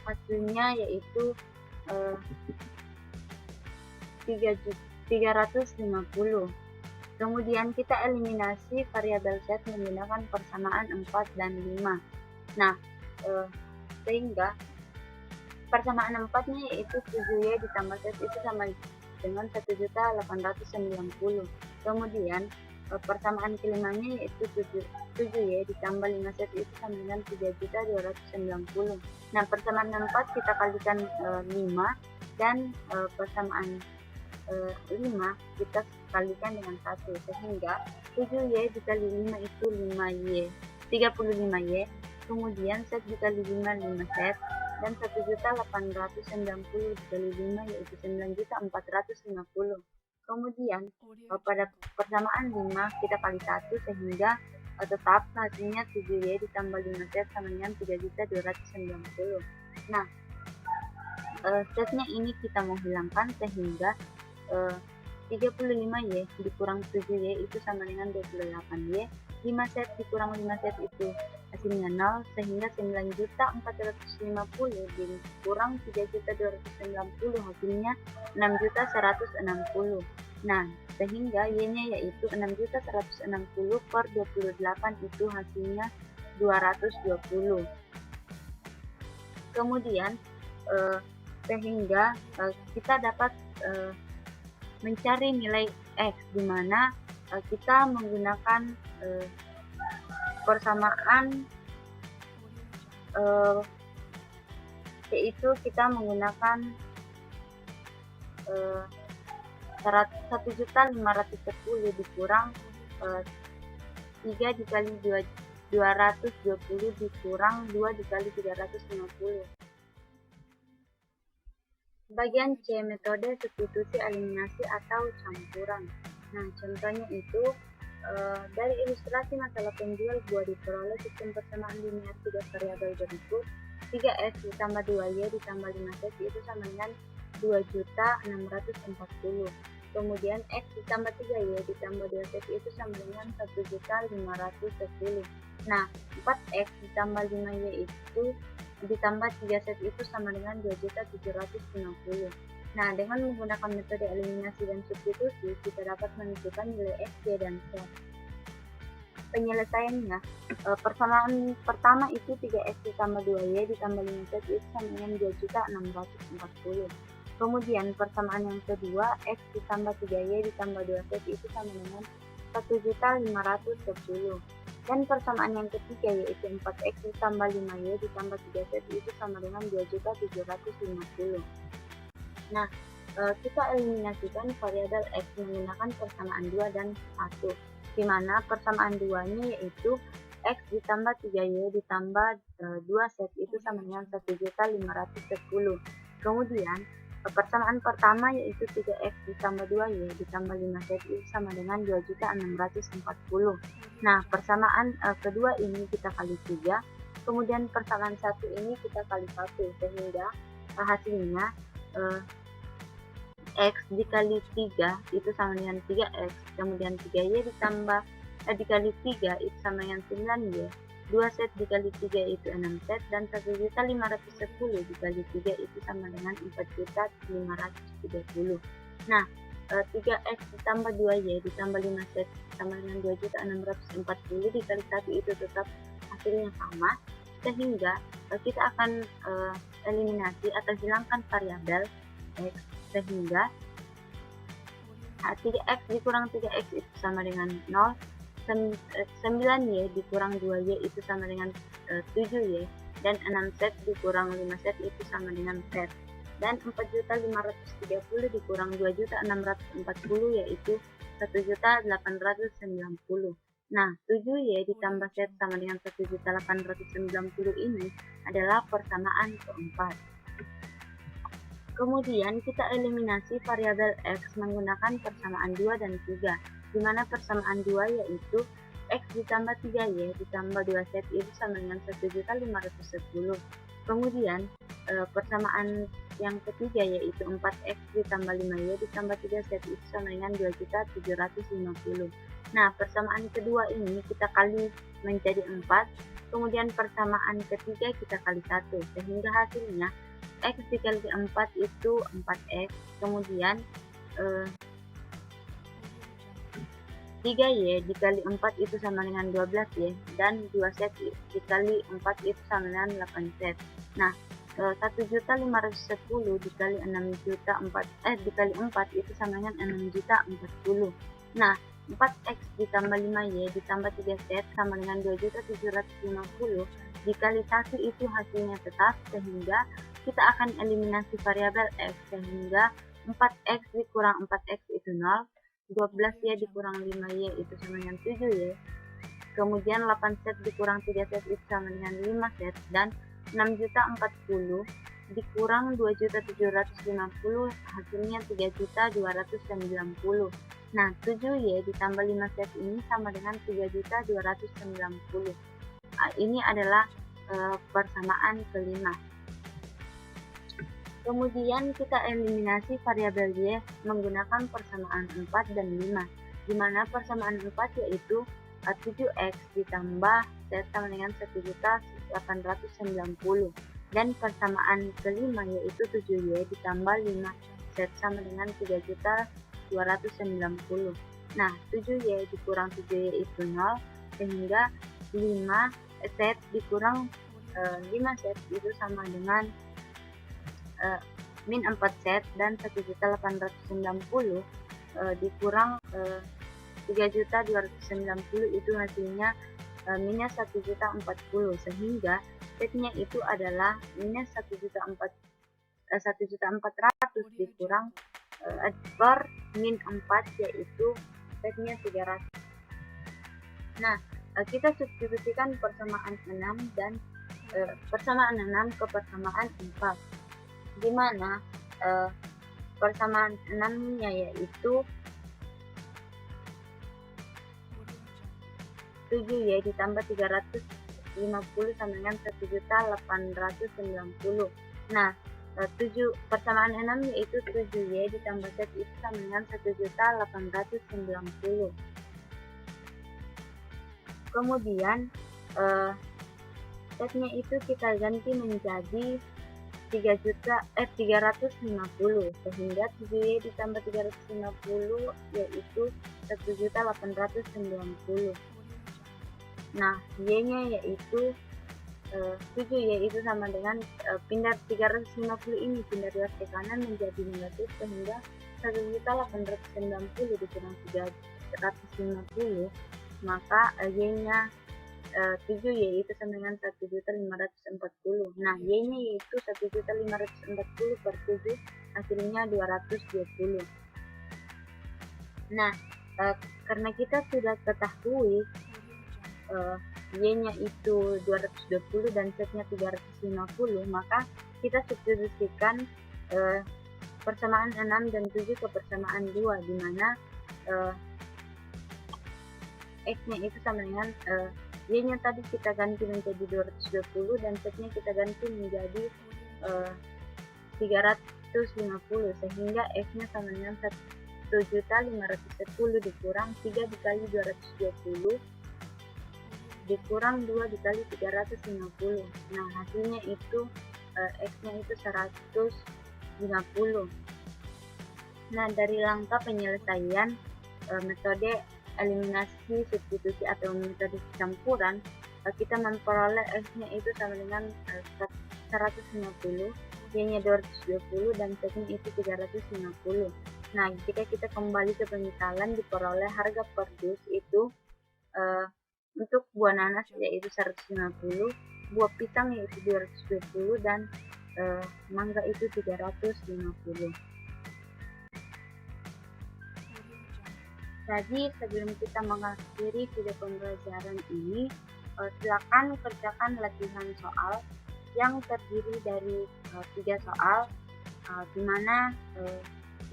[SPEAKER 1] hasilnya yaitu 350. Kemudian kita eliminasi variabel set menggunakan persamaan 4 dan 5. Nah, sehingga persamaan 4-nya yaitu 7Y ditambah set itu sama dengan 1.890. Kemudian persamaan kelimanya yaitu 7Y ditambah 5 set itu sama dengan 3.290. Nah, persamaan 4 kita kalikan 5 dan persamaan 5 kita kalikan dengan 1, sehingga 7Y dikali 5 itu 5Y, 35Y. Kemudian set dikali 5 set, dan 1.890 dikali 5 yaitu 9.450. Kemudian pada persamaan 5 kita kali 1, sehingga tetap hasilnya 7Y ditambah 5 set sama dengan 3.290. Nah, setnya ini kita mau hilangkan, sehingga 35Y dikurang 7Y itu sama dengan 28Y. 5 set dikurang 5 set itu hasilnya 0, sehingga 9.450 dikurang 3.290 hasilnya 6.160. Nah, sehingga Y-nya yaitu 6.160 per 28 itu hasilnya 220. Kemudian sehingga kita dapat mencari nilai X, di mana kita menggunakan persamaan yaitu kita menggunakan 1.510 dikurang 3 dikali 220 dikurang 2 dikali 350. Bagian C, metode substitusi eliminasi atau campuran. Nah, contohnya itu dari ilustrasi masalah penjual buah diperoleh sistem persamaan linear 3 variabel berikut. 3X ditambah 2Y ditambah 5Z itu sama dengan 2.640. Kemudian X ditambah 3Y ditambah 2Z itu sama dengan 1.510. Nah, 4X ditambah 5Y itu ditambah 3Z itu sama dengan 2.750. Nah, dengan menggunakan metode eliminasi dan substitusi, kita dapat menentukan nilai X, Y, dan Z. Penyelesaiannya, persamaan pertama itu 3X ditambah 2Y ditambah 5Z itu sama dengan 2.640. Kemudian persamaan yang kedua, X ditambah 3Y ditambah 2Z itu sama dengan 1.510. Dan persamaan yang ketiga yaitu 4X ditambah 5Y ditambah 3Z itu sama dengan 2.750. Nah, kita eliminasikan variabel X menggunakan persamaan 2 dan 1, di mana persamaan 2-nya yaitu X ditambah 3Y ditambah 2Z itu sama dengan 1.510. Kemudian persamaan pertama yaitu 3X ditambah 2Y ditambah 5Z itu sama dengan 2.640. Nah, persamaan kedua ini kita kali 3, kemudian persamaan 1 ini kita kali 1, sehingga hasilnya X dikali 3 itu sama dengan 3X, kemudian 3Y ditambah dikali 3 itu sama dengan 9Y, 2Z dikali 3 itu 6Z, dan 1.510 dikali 3 itu sama dengan 4.530. Nah, 3X ditambah 2Y ditambah 5Z sama dengan 2.640 dikali 1 itu tetap hasilnya sama, sehingga kita akan eliminasi atau hilangkan variabel X, sehingga 3X dikurang 3X itu sama dengan 0, 9Y dikurang 2Y itu sama dengan 7Y, dan 6Z dikurang 5Z itu sama dengan Z, dan 4.530 dikurang 2.640 yaitu 1.890. Nah, 7Y ditambah Z sama dengan 1.890 ini adalah persamaan keempat. Kemudian kita eliminasi variabel X menggunakan persamaan 2 dan 3, di mana persamaan 2 yaitu X ditambah 3Y ditambah 2Z itu sama dengan 1.510. Kemudian persamaan yang ketiga yaitu 4x ditambah 5y ditambah 3z itu sama dengan 2.750. Nah, persamaan kedua ini kita kali menjadi 4, kemudian persamaan ketiga kita kali 1, sehingga hasilnya x dikali 4 itu 4x, kemudian 3y dikali 4 itu sama dengan 12y, dan 2z dikali 4 itu sama dengan 8z. Nah, 1.510 dikali 6 juta itu sama dengan 6.040. Nah, 4x ditambah 5y ditambah 3z sama dengan 2.750 dikali 1 itu hasilnya tetap, sehingga kita akan eliminasi variabel x, sehingga 4x dikurang 4x itu 0, 12y dikurang 5y itu sama dengan 7y, kemudian 8z dikurang 3z itu sama dengan 5z, dan 6.040 dikurang 2.750 hasilnya 3.290. Nah, 7y ditambah 5z ini sama dengan 3.290. Ini adalah persamaan kelima. Kemudian kita eliminasi variabel y menggunakan persamaan 4 dan 5, di mana persamaan 4 yaitu 7x ditambah z sama dengan 1.890, dan persamaan kelima yaitu 7y ditambah 5z sama dengan 3.290. Nah, 7y dikurang 7y itu 0, sehingga 5z dikurang 5z itu sama dengan min 4z, dan 1.890 dikurang 3.290 itu hasilnya minus 1.040, sehingga z-nya itu adalah minus 1.400 dikurang per min 4 yaitu z-nya 300. Nah, kita substitusikan persamaan 6 dan persamaan 6 ke persamaan 4, di mana persamaan 6-nya yaitu 7y ditambah 350 sama dengan 1.890. Nah, persamaan 6 yaitu 7y ditambah z itu sama dengan 1.890. Kemudian z-nya itu kita ganti menjadi 350, sehingga 7y ditambah 350 yaitu 1.890. Nah, y-nya yaitu 7y itu sama dengan pindah 350 ini pindah 2 ke kanan menjadi negatif, sehingga 1.890 dikurang 350, maka y-nya 7y itu sama dengan 1.540. Nah, y-nya yaitu 1.540 per 7 hasilnya 220. Nah, karena kita sudah ketahui y-nya itu 220 dan z-nya 350, maka kita substitusikan persamaan 6 dan 7 ke persamaan 2, di mana x-nya itu sama dengan y-nya tadi kita ganti menjadi 220 dan z-nya kita ganti menjadi 350, sehingga x-nya sama dengan 1.510 dikurang 3 dikali 220 dikurang 2 dikali 350. Nah, hasilnya itu x-nya itu 150. Nah, dari langkah penyelesaian metode eliminasi substitusi atau metode campuran, kita memperoleh x-nya itu sama dengan 150, y-nya 220 dan z-nya itu 350. Nah, jika kita kembali ke pemisalan, diperoleh harga per dus itu untuk buah nanas yaitu 150, buah pisang yaitu 220, dan mangga itu 350. Jadi sebelum kita mengakhiri video pembelajaran ini, silakan kerjakan latihan soal yang terdiri dari 3 soal, di mana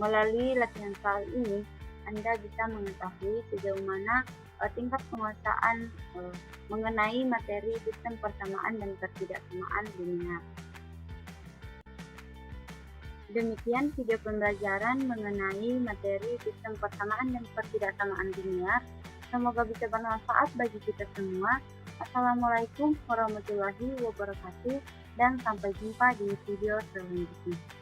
[SPEAKER 1] melalui latihan soal ini Anda bisa mengetahui sejauh mana tingkat penguasaan mengenai materi sistem persamaan dan ketidaksamaan linear. Demikian video pembelajaran mengenai materi sistem persamaan dan pertidaksamaan linear. Semoga bisa bermanfaat bagi kita semua. Assalamualaikum warahmatullahi wabarakatuh dan sampai jumpa di video selanjutnya.